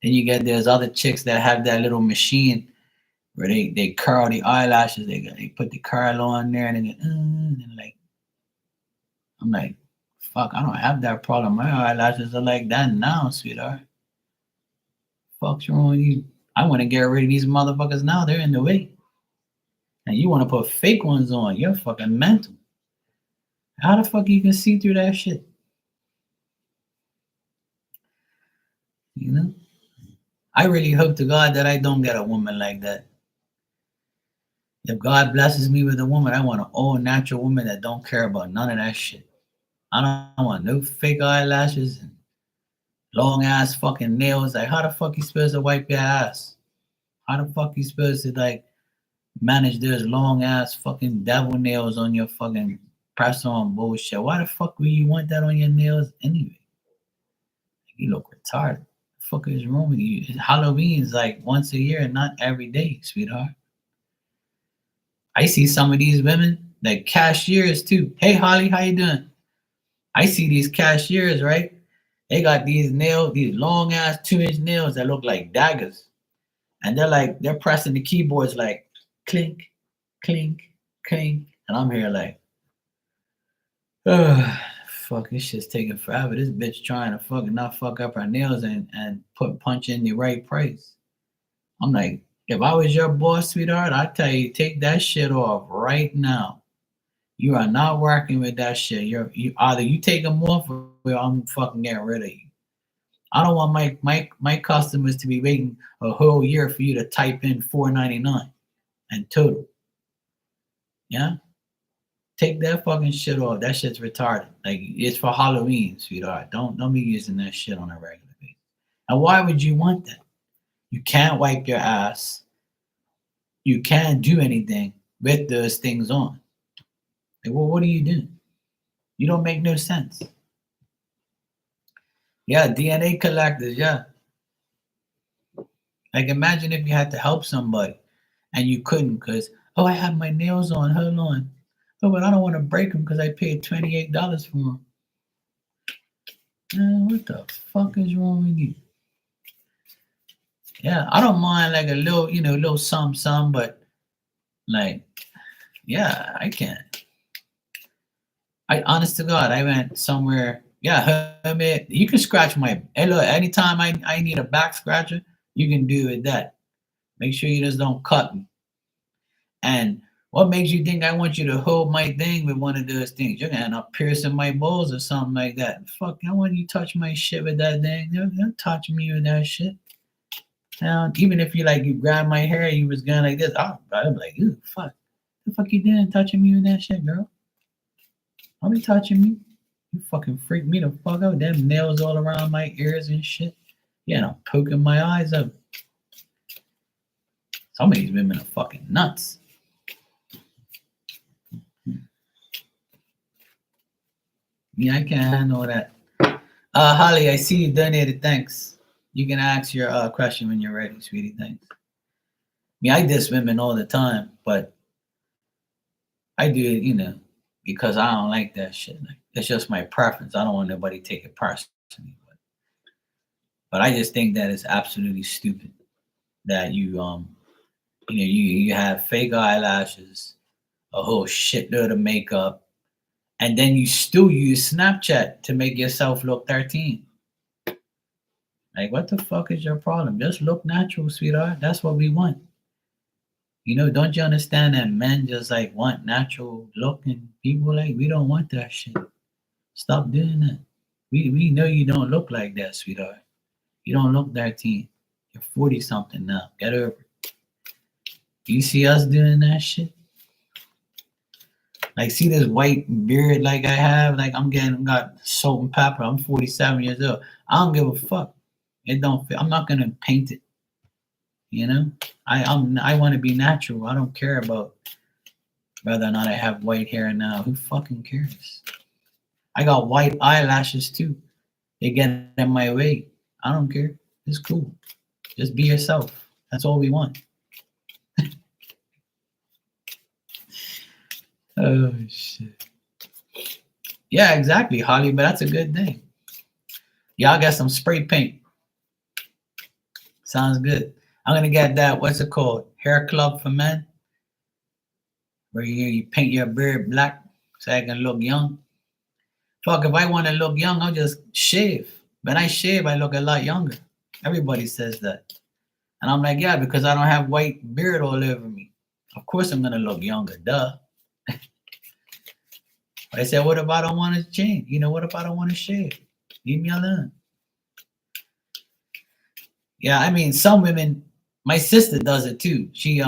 S1: Then you get there's other chicks that have that little machine where they curl the eyelashes, they put the curl on there and then and like, I'm like, fuck, I don't have that problem. My eyelashes are like that now, sweetheart. Fuck's wrong with you? I want to get rid of these motherfuckers now. They're in the way. And you want to put fake ones on. You're fucking mental. How the fuck you can see through that shit? You know? I really hope to God that I don't get a woman like that. If God blesses me with a woman, I want an all natural woman that don't care about none of that shit. I don't want no fake eyelashes and long ass fucking nails. Like, how the fuck you supposed to wipe your ass? How the fuck you supposed to like manage those long ass fucking devil nails on your fucking press on bullshit? Why the fuck would you want that on your nails anyway? You look retarded. The fuck is wrong with you? Halloween is like once a year, not every day, sweetheart. I see some of these women, like cashiers too. Hey Holly, how you doing? I see these cashiers, right? They got these nails, these long ass 2-inch nails that look like daggers. And they're pressing the keyboards like clink, clink, clink. And I'm here like, ugh, fuck, this shit's taking forever. This bitch trying to fucking not fuck up her nails and punch in the right price. I'm like, if I was your boss, sweetheart, I'd tell you, take that shit off right now. You are not working with that shit. You either you take them off or I'm fucking getting rid of you. I don't want my customers to be waiting a whole year for you to type in $4.99 and total. Yeah? Take that fucking shit off. That shit's retarded. Like, it's for Halloween, sweetheart. Don't be using that shit on a regular basis. And why would you want that? You can't wipe your ass. You can't do anything with those things on. Like, well, what are you doing? You don't make no sense. Yeah, DNA collectors, yeah. Like, imagine if you had to help somebody and you couldn't because, oh, I have my nails on, hold on. Oh, but I don't want to break them because I paid $28 for them. What the fuck is wrong with you? Yeah, I don't mind like a little, little some, but like, yeah, I can't. Honest to God, I went somewhere. Yeah, hermit. You can scratch my. Hey, look, anytime I need a back scratcher, you can do it. That. Make sure you just don't cut me. And what makes you think I want you to hold my thing with one of those things? You're gonna end up piercing my balls or something like that. Fuck, I want you to touch my shit with that thing. Don't touch me with that shit. Now, even if you grab my hair, you was going like this. I'd be like, ooh, fuck. The fuck you doing touching me with that shit, girl? Don't be touching me. You fucking freak me the fuck out. Them nails all around my ears and shit. Yeah, and I'm poking my eyes up. Some of these women are fucking nuts. Yeah, I can't handle that. Holly, I see you donated. Thanks. You can ask your question when you're ready, sweetie. Thanks. I diss women all the time, but I do it, because I don't like that shit. Like, it's just my preference. I don't want nobody to take it personally. But I just think that it's absolutely stupid that you have fake eyelashes, a whole shitload of makeup, and then you still use Snapchat to make yourself look 13. Like, what the fuck is your problem? Just look natural, sweetheart. That's what we want. You know, don't you understand that men just like want natural looking people? Like we don't want that shit. Stop doing that. We know you don't look like that, sweetheart. You don't look 13. You're 40 something now. Get over it. You see us doing that shit? Like, see this white beard like I have? Like, got salt and pepper. I'm 47 years old. I don't give a fuck. It don't fit. I'm not gonna paint it. You know, I want to be natural. I don't care about whether or not I have white hair now. Who fucking cares? I got white eyelashes too. They get in my way. I don't care. It's cool. Just be yourself. That's all we want. Oh shit. Yeah, exactly, Holly. But that's a good thing. Y'all got some spray paint. Sounds good. I'm gonna get that. What's it called? Hair club for men, where you paint your beard black so I can look young. Fuck, if I want to look young, I'll just shave. When I shave, I look a lot younger. Everybody says that. And I'm like, yeah, because I don't have white beard all over me. Of course I'm gonna look younger, duh. But I said, what if I don't want to change? You know, what if I don't want to shave? Leave me alone. Yeah, I mean, some women, my sister does it too. She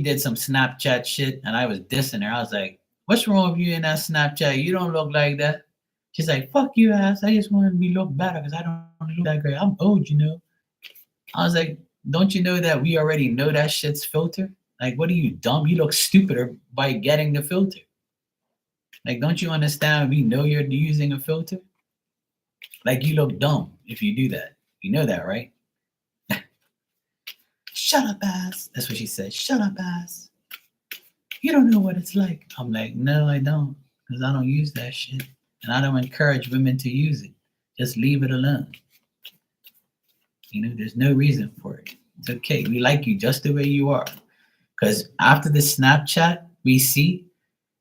S1: did some Snapchat shit and I was dissing her. I was like, what's wrong with you in that Snapchat? You don't look like that. She's like, fuck you ass. I just want to be look better because I don't look that great. I'm old, you know. I was like, don't you know that we already know that shit's filter? Like, what are you, dumb? You look stupider by getting the filter. Like, don't you understand? We know you're using a filter. Like, you look dumb if you do that. You know that, right? Shut up, ass. That's what she said. Shut up, ass. You don't know what it's like. I'm like, no, I don't. Because I don't use that shit. And I don't encourage women to use it. Just leave it alone. You know, there's no reason for it. It's okay. We like you just the way you are. Because after the Snapchat we see,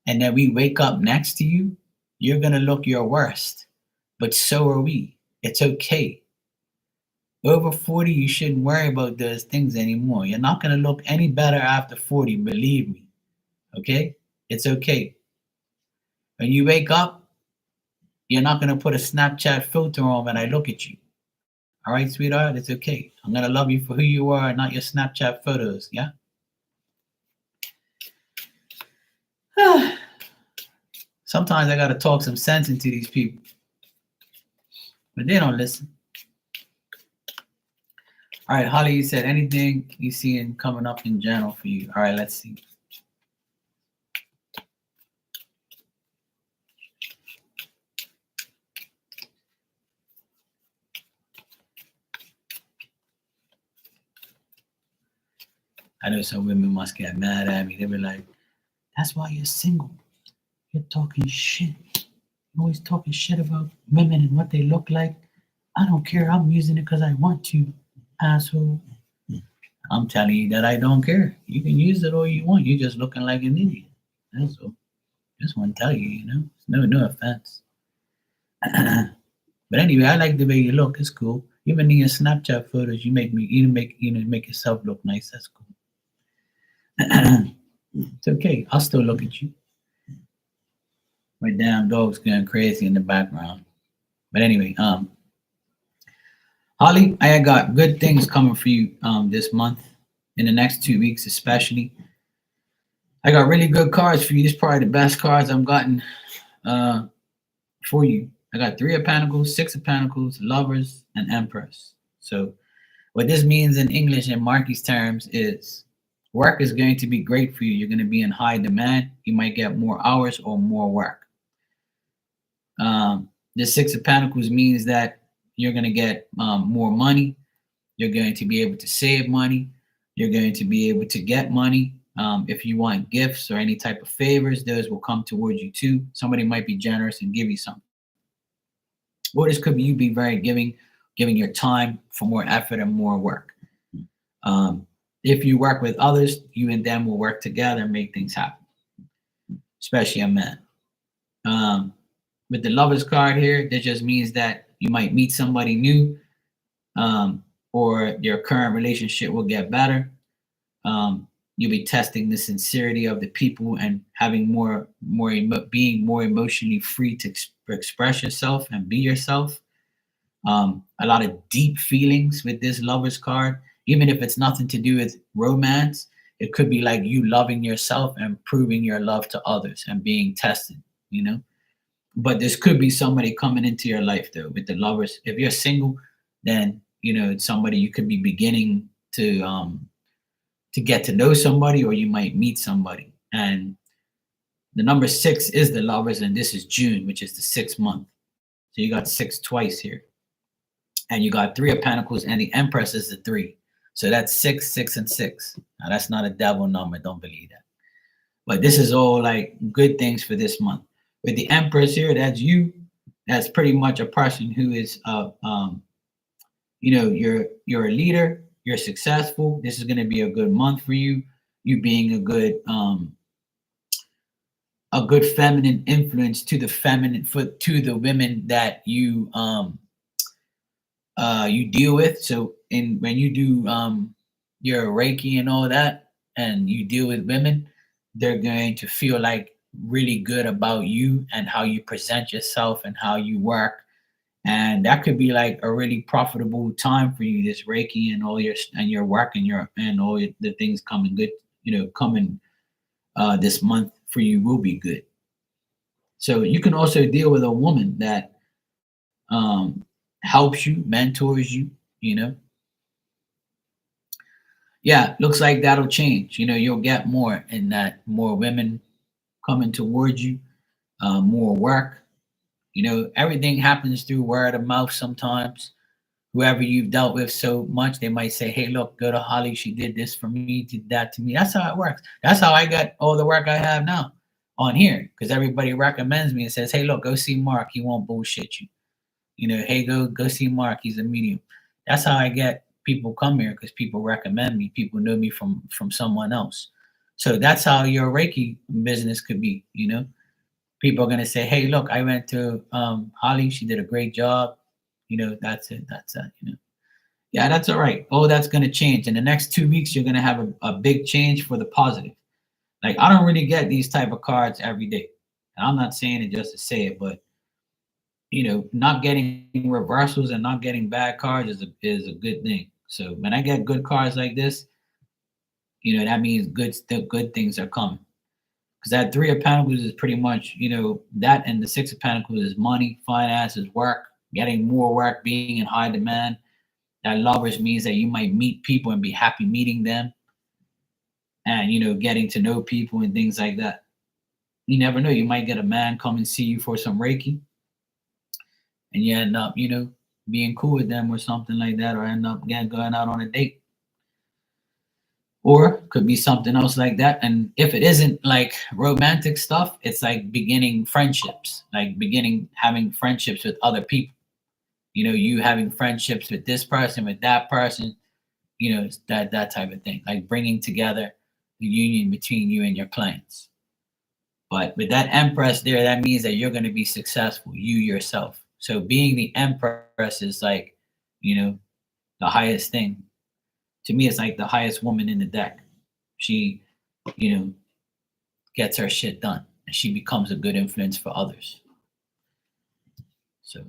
S1: and then we wake up next to you, you're going to look your worst. But so are we. It's okay. Over 40, you shouldn't worry about those things anymore. You're not going to look any better after 40, believe me. Okay? It's okay. When you wake up, you're not going to put a Snapchat filter on when I look at you. All right, sweetheart? It's okay. I'm going to love you for who you are, not your Snapchat photos. Yeah? Sometimes I got to talk some sense into these people, but they don't listen. All right, Holly, you said anything you see in coming up in general for you. All right, let's see. I know some women must get mad at me. They be like, that's why you're single. You're talking shit. You're always talking shit about women and what they look like. I don't care. I'm using it because I want to, asshole. I'm telling you that I don't care. You can use it all you want. You're just looking like an idiot. That's all. Just want to tell you, you know. No offense. But anyway, I like the way you look. It's cool. Even in your Snapchat photos, make yourself look nice. That's cool. It's okay. I'll still look at you. My damn dog's going crazy in the background. But anyway, Holly, I got good things coming for you this month, in the next 2 weeks especially. I got really good cards for you. This is probably the best cards I've gotten for you. I got Three of Pentacles, Six of Pentacles, Lovers, and Empress. So what this means in English and Marky's terms is work is going to be great for you. You're going to be in high demand. You might get more hours or more work. The Six of Pentacles means that you're going to get more money. You're going to be able to save money. You're going to be able to get money. If you want gifts or any type of favors, those will come towards you too. Somebody might be generous and give you something. Or this could be you be very giving your time for more effort and more work. If you work with others, you and them will work together and make things happen, especially a man. With the Lovers card here, that just means that you might meet somebody new, or your current relationship will get better. You'll be testing the sincerity of the people and having being more emotionally free to express yourself and be yourself. A lot of deep feelings with this Lovers card, even if it's nothing to do with romance. It could be like you loving yourself and proving your love to others and being tested, you know. But this could be somebody coming into your life though with the Lovers. If you're single, then it's somebody you could be beginning to get to know somebody, or you might meet somebody. And the number 6 is the Lovers, and this is June, which is the 6th month. So you got 6 twice here. And you got 3 of Pentacles, and the Empress is the 3. So that's 6, 6, and 6. Now that's not a devil number, don't believe that. But this is all like good things for this month. With the Empress here, that's you. That's pretty much a person who is you're a leader, you're successful. This is going to be a good month for you. You being a good feminine influence to the women that you deal with. So when you do your Reiki and all that, and you deal with women, they're going to feel like really good about you and how you present yourself and how you work. And that could be like a really profitable time for you, this Reiki and all your work and all the things coming good, coming this month for you will be good. So you can also deal with a woman that helps you, mentors you, Yeah, looks like that'll change. You'll get more in that, more women coming towards you, more work. Everything happens through word of mouth sometimes. Whoever you've dealt with so much, they might say, hey, look, go to Holly. She did this for me, did that to me. That's how it works. That's how I got all the work I have now on here, because everybody recommends me and says, hey, look, go see Mark. He won't bullshit you. Hey, go see Mark. He's a medium. That's how I get people come here, because people recommend me. People know me from someone else. So that's how your Reiki business could be. People are going to say, hey, look, I went to Holly. She did a great job. That's it. That's it. Yeah, that's all right. Oh, that's going to change. In the next 2 weeks, you're going to have a big change for the positive. Like, I don't really get these type of cards every day. And I'm not saying it just to say it, but not getting reversals and not getting bad cards is a good thing. So when I get good cards like this, that means good things are coming. Because that 3 of Pentacles is pretty much, that, and the 6 of Pentacles is money, finances, work, getting more work, being in high demand. That Lovers means that you might meet people and be happy meeting them, and getting to know people and things like that. You never know, you might get a man come and see you for some Reiki, and you end up being cool with them or something like that, or end up going out on a date. Or could be something else like that. And if it isn't like romantic stuff, it's like beginning friendships, like having friendships with other people. You having friendships with this person, with that person, that type of thing, like bringing together the union between you and your clients. But with that Empress there, that means that you're going to be successful, you yourself. So being the Empress is like, the highest thing. To me, it's like the highest woman in the deck. She, gets her shit done, and she becomes a good influence for others. So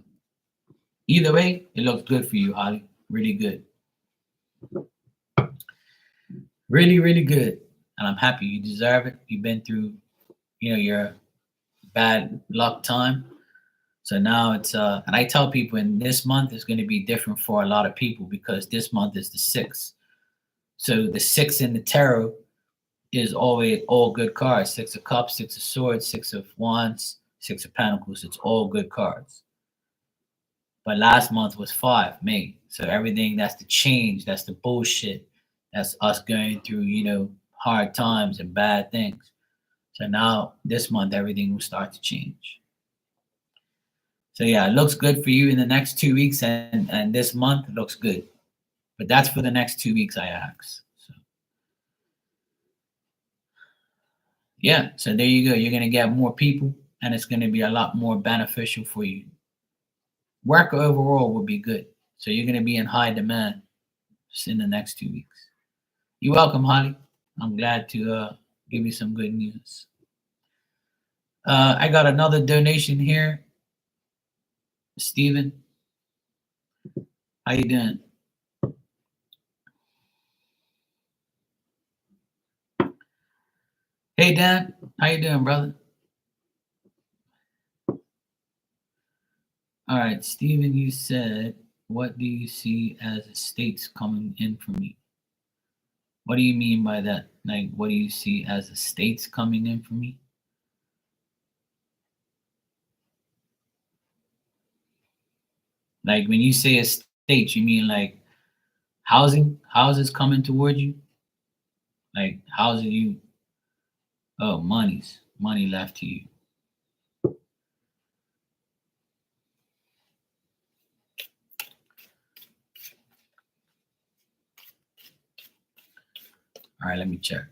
S1: either way, it looks good for you, Holly. Really good. Really, really good. And I'm happy. You deserve it. You've been through, your bad luck time. So now it's and I tell people, in this month is going to be different for a lot of people, because this month is the 6th. So the 6 in the tarot is always all good cards. 6 of Cups, 6 of Swords, 6 of Wands, 6 of Pentacles. It's all good cards. But last month was 5, May. So everything, that's the change, that's the bullshit. That's us going through, hard times and bad things. So now this month, everything will start to change. So yeah, it looks good for you in the next 2 weeks, and this month looks good. But that's for the next 2 weeks, I ask. So yeah, so there you go. You're going to get more people, and it's going to be a lot more beneficial for you. Work overall will be good. So you're going to be in high demand just in the next 2 weeks. You're welcome, Holly. I'm glad to give you some good news. I got another donation here. Steven, how you doing? Hey Dan, how you doing, brother? All right, Steven, you said, what do you see as estates coming in for me? What do you mean by that? Like, what do you see as estates coming in for me? Like, when you say estates, you mean like houses coming toward you? Like, houses you, oh, money left to you. All right, let me check.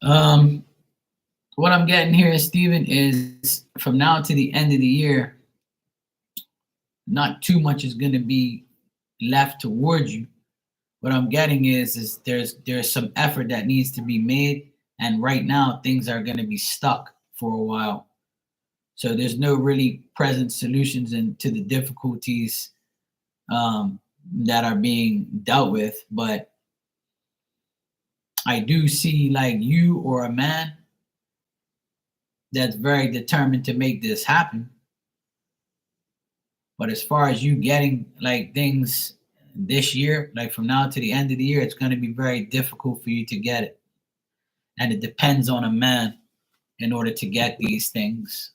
S1: Um, what I'm getting here, Steven, is from now to the end of the year, not too much is going to be left towards you. What I'm getting is there's some effort that needs to be made, and right now things are going to be stuck for a while. So there's no really present solutions to the difficulties that are being dealt with. But I do see like you or a man that's very determined to make this happen. But as far as you getting like things this year, like from now to the end of the year, it's going to be very difficult for you to get it. And it depends on a man in order to get these things.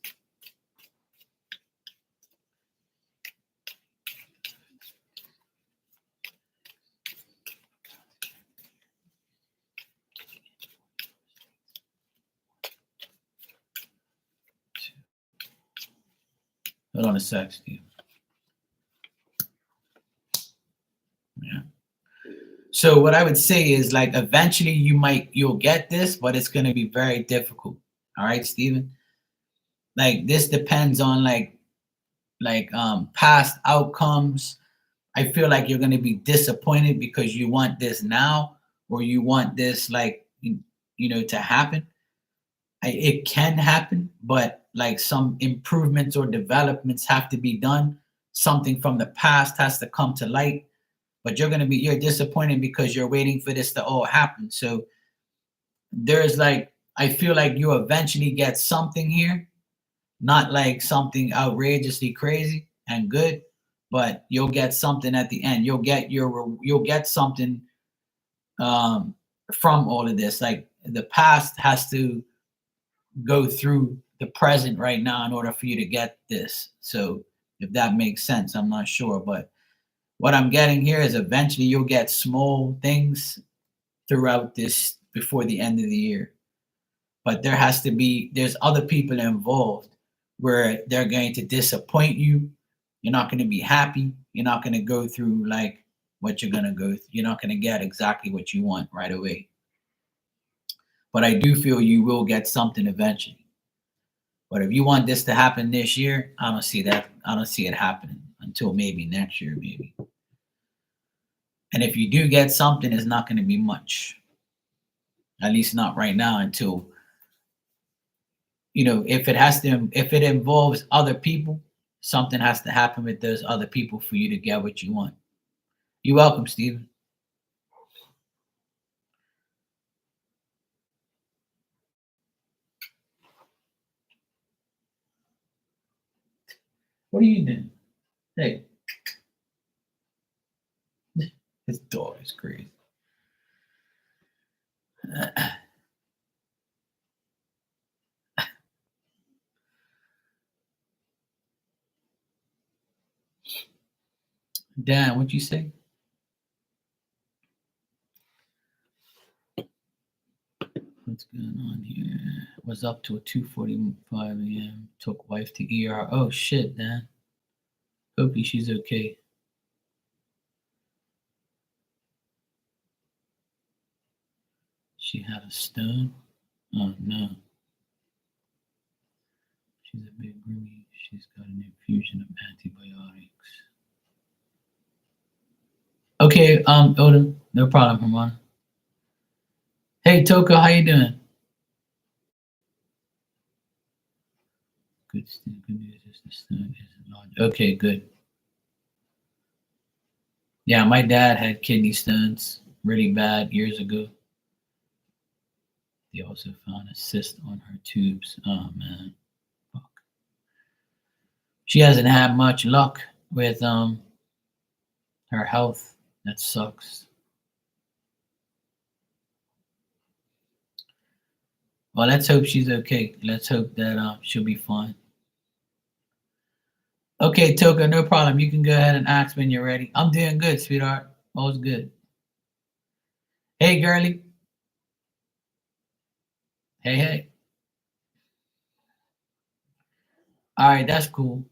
S1: Hold on a sec, Steve. Yeah. So what I would say is like eventually you'll get this, but it's going to be very difficult. All right, Steven? Like this depends on past outcomes. I feel like you're going to be disappointed because you want this now or you want this to happen. It can happen, but like some improvements or developments have to be done. Something from the past has to come to light, but you're disappointed because you're waiting for this to all happen. So there's like, I feel like you eventually get something here, not like something outrageously crazy and good, but you'll get something at the end. You'll get something um, from all of this. Like the past has to go through the present right now in order for you to get this. So if that makes sense, I'm not sure, but what I'm getting here is eventually you'll get small things throughout this before the end of the year. But there's other people involved where they're going to disappoint you. You're not going to be happy. You're not going to go through like what you're going to go through. You're not going to get exactly what you want right away. But I do feel you will get something eventually. But if you want this to happen this year, I don't see that. I don't see it happening until maybe next year, maybe. And if you do get something, it's not going to be much. At least not right now until, if it involves other people, something has to happen with those other people for you to get what you want. You're welcome, Steven. What are you doing? Hey, this dog is crazy. Dan, what'd you say? What's going on here? Was up till 2:45 a.m. Took wife to ER. Oh shit, Dan. Hopefully she's okay. She had a stone? Oh no. She's a bit groomy. She's got an infusion of antibiotics. Okay, Odin, no problem, Herman. Hey Toka, how you doing? Good news is the stone isn't large. Okay, good. Yeah, my dad had kidney stones really bad years ago. They also found a cyst on her tubes. Oh man. Fuck. She hasn't had much luck with her health. That sucks. Well, let's hope she's okay. Let's hope that she'll be fine. Okay, Toka, no problem. You can go ahead and ask when you're ready. I'm doing good, sweetheart. All's good. Hey, girly. Hey, hey. All right, that's cool.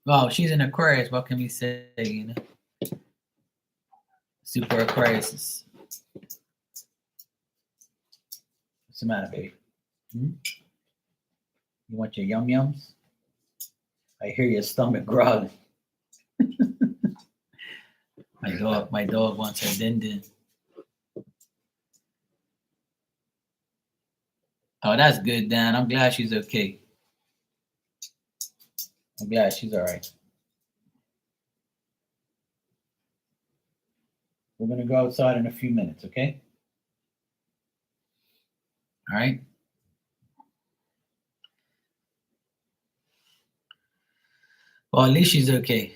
S1: Well, she's an Aquarius. What can we say? You know, super Aquarius. What's the matter, baby? Hmm? You want your yum yums? I hear your stomach growling. My dog wants her din din. Oh, that's good, Dan. I'm glad she's okay. I'm glad she's all right. We're gonna go outside in a few minutes, okay? All right. Well, at least she's okay.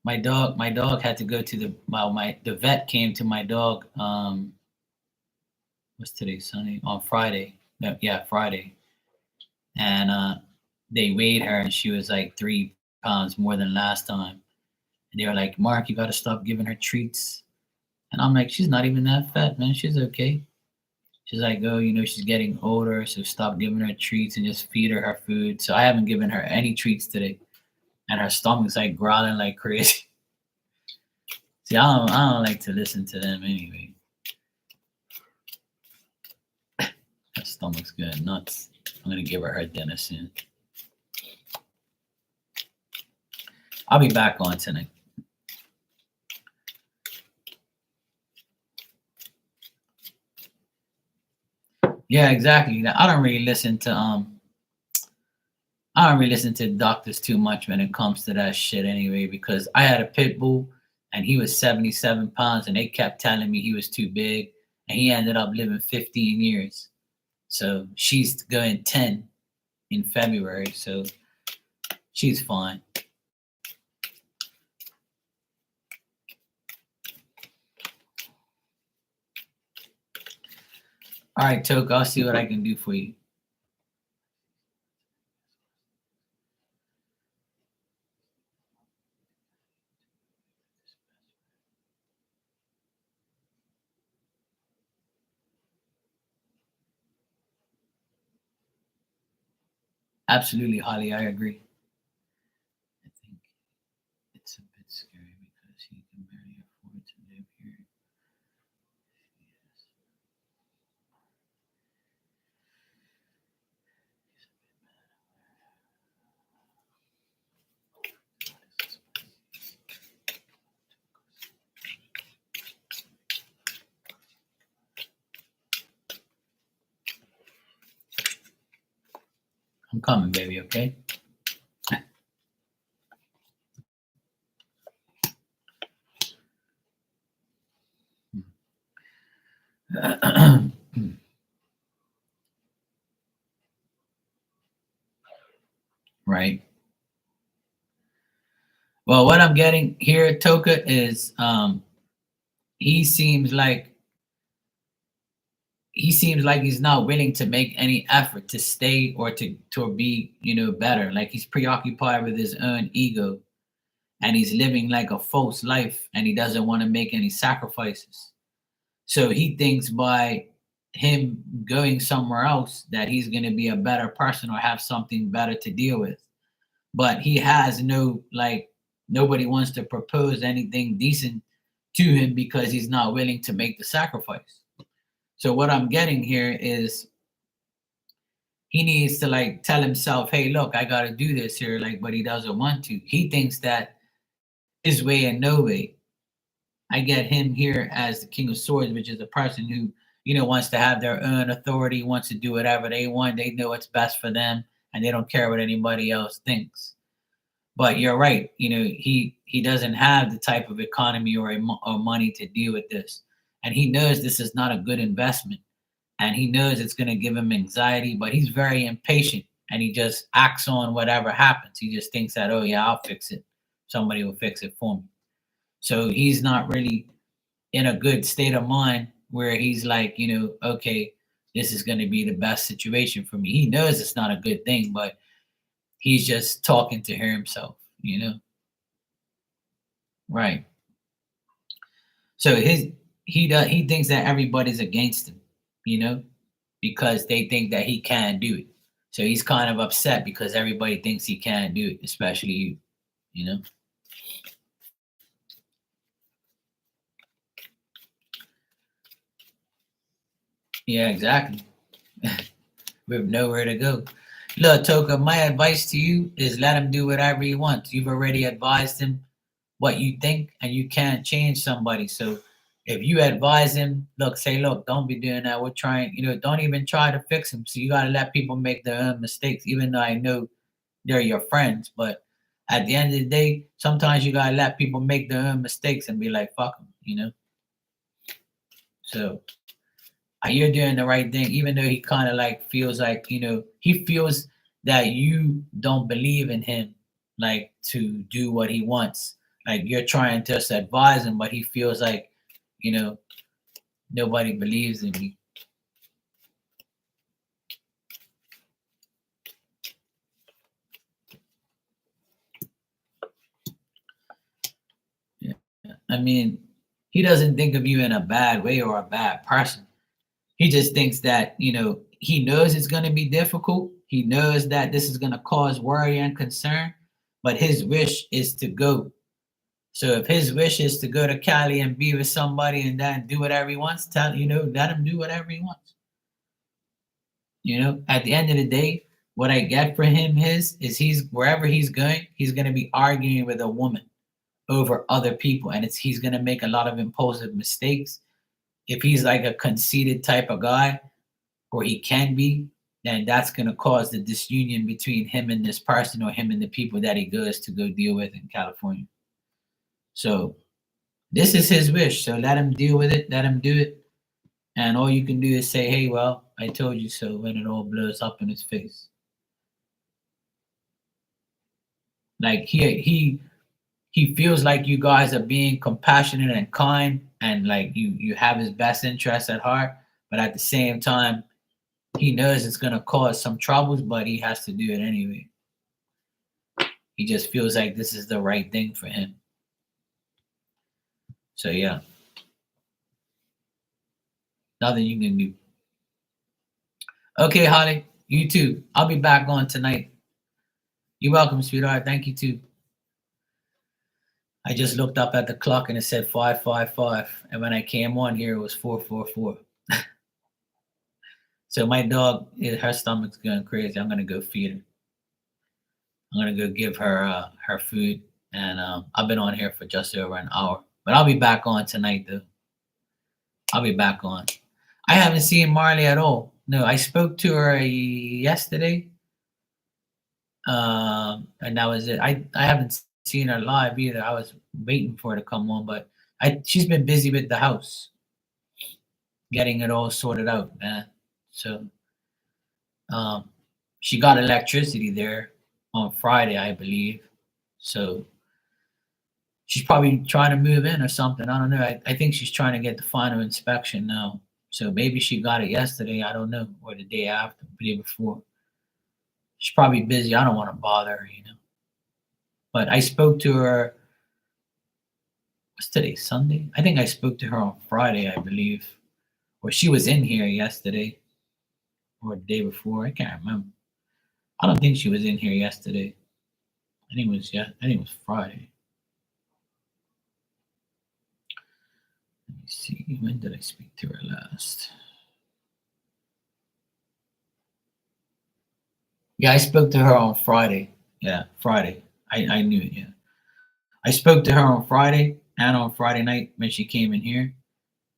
S1: My dog had to go to the vet came to my dog. What's today? Sunday on Friday. No, yeah, Friday. And they weighed her, and she was like 3 pounds more than last time. And they were like, "Mark, you got to stop giving her treats." And I'm like, "She's not even that fat, man. She's okay." She's like, "Oh, you know, she's getting older, so stop giving her treats and just feed her her food." So I haven't given her any treats today, and her stomach's like growling like crazy. See, I don't like to listen to them anyway. Her stomach's good, nuts. I'm gonna give her dinner soon. I'll be back on tonight. Yeah, exactly. I don't really listen to doctors too much when it comes to that shit anyway, because I had a pit bull and he was 77 pounds and they kept telling me he was too big and he ended up living 15 years. So she's going 10 in February, so she's fine. All right, Toke, I'll see what I can do for you. Absolutely, Holly, I agree. I think it's a bit scary because he can barely afford to live here. I'm coming, baby, okay? Right. Well, what I'm getting here, Toka, is he seems like he seems like he's not willing to make any effort to stay or to be, better. Like he's preoccupied with his own ego, and he's living like a false life, and he doesn't want to make any sacrifices. So he thinks by him going somewhere else that he's going to be a better person or have something better to deal with. But he has no, like, nobody wants to propose anything decent to him because he's not willing to make the sacrifice. So what I'm getting here is he needs to like tell himself, hey, look, I got to do this here, like, but he doesn't want to. He thinks that his way and no way. I get him here as the King of Swords, which is a person who, wants to have their own authority, wants to do whatever they want. They know what's best for them, and they don't care what anybody else thinks. But you're right. He doesn't have the type of economy or money to deal with this, and he knows this is not a good investment, and he knows it's going to give him anxiety. But he's very impatient, and he just acts on whatever happens. He just thinks that, oh yeah, I'll fix it. Somebody will fix it for me. So he's not really in a good state of mind where he's like, okay, this is going to be the best situation for me. He knows it's not a good thing, but he's just talking to himself, Right. So he thinks that everybody's against him, because they think that he can't do it. So he's kind of upset because everybody thinks he can't do it, especially you. Yeah, exactly. We have nowhere to go. Look, Toka, my advice to you is let him do whatever he wants. You've already advised him what you think, and you can't change somebody. So if you advise him, look, don't be doing that. We're trying, don't even try to fix him. So you got to let people make their own mistakes, even though I know they're your friends. But at the end of the day, sometimes you got to let people make their own mistakes and be like, fuck them, So you're doing the right thing, even though he kind of like feels like, he feels that you don't believe in him, like to do what he wants. Like you're trying to just advise him, but he feels like, nobody believes in me. Yeah. I mean, he doesn't think of you in a bad way or a bad person. He just thinks that, he knows it's going to be difficult. He knows that this is going to cause worry and concern, but his wish is to go. So if his wish is to go to Cali and be with somebody and then do whatever he wants, let him do whatever he wants. At the end of the day, what I get for him is he's wherever he's going to be arguing with a woman over other people, and he's going to make a lot of impulsive mistakes. If he's like a conceited type of guy, or he can be, then that's going to cause the disunion between him and this person, or him and the people that he goes to go deal with in California. So this is his wish. So let him deal with it. Let him do it. And all you can do is say, hey, well, I told you so, when it all blows up in his face. Like he feels like you guys are being compassionate and kind, and like you have his best interest at heart, but at the same time, he knows it's gonna cause some troubles, but he has to do it anyway. He just feels like this is the right thing for him. So yeah. Nothing you can do. Okay, Holly, you too. I'll be back on tonight. You're welcome, sweetheart. Thank you too. I just looked up at the clock and it said 5:55, and when I came on here, it was 4:44. So my dog, her stomach's going crazy. I'm gonna go feed her. I'm gonna go give her her food, and I've been on here for just over an hour, but I'll be back on tonight though. I'll be back on. I haven't seen Marley at all. No, I spoke to her yesterday, and that was it. I haven't seen her live either. I was waiting for her to come on, but she's been busy with the house, getting it all sorted out, man. So she got electricity there on Friday, I believe. So she's probably trying to move in or something. I don't know. I think she's trying to get the final inspection now. So maybe she got it yesterday. I don't know, or the day after, the day before. She's probably busy. I don't want to bother her. But I spoke to her. What's today? Sunday? I think I spoke to her on Friday, I believe. Or she was in here yesterday or the day before. I can't remember. I don't think she was in here yesterday. I think it was Friday. Let me see. When did I speak to her last? Yeah, I spoke to her on Friday. Yeah, Friday. I knew it, yeah. I spoke to her on Friday and on Friday night when she came in here.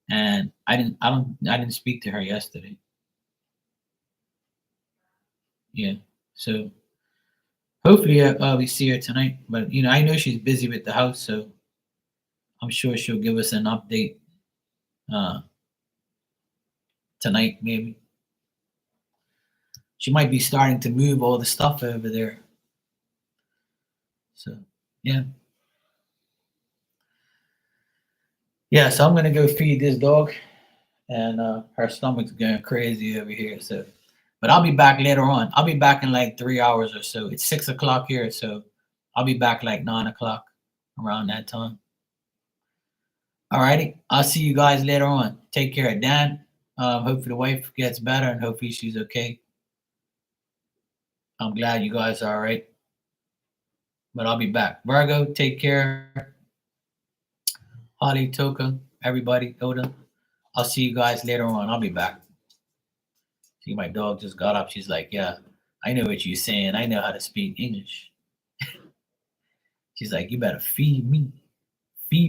S1: And I didn't speak to her yesterday. Yeah. So hopefully we see her tonight. But I know she's busy with the house, so I'm sure she'll give us an update uh tonight maybe. She might be starting to move all the stuff over there. So yeah. Yeah, so I'm gonna go feed this dog and her stomach's going crazy over here. So but I'll be back later on. I'll be back in like 3 hours or so. It's 6 o'clock here, so I'll be back like 9 o'clock around that time. All righty. I'll see you guys later on. Take care, Dan. Hopefully the wife gets better and hopefully she's okay. I'm glad you guys are all right. But I'll be back. Virgo, take care. Holly, Toka, everybody, Oda. I'll see you guys later on. I'll be back. See, my dog just got up. She's like, yeah, I know what you're saying. I know how to speak English. She's like, you better feed me. Feed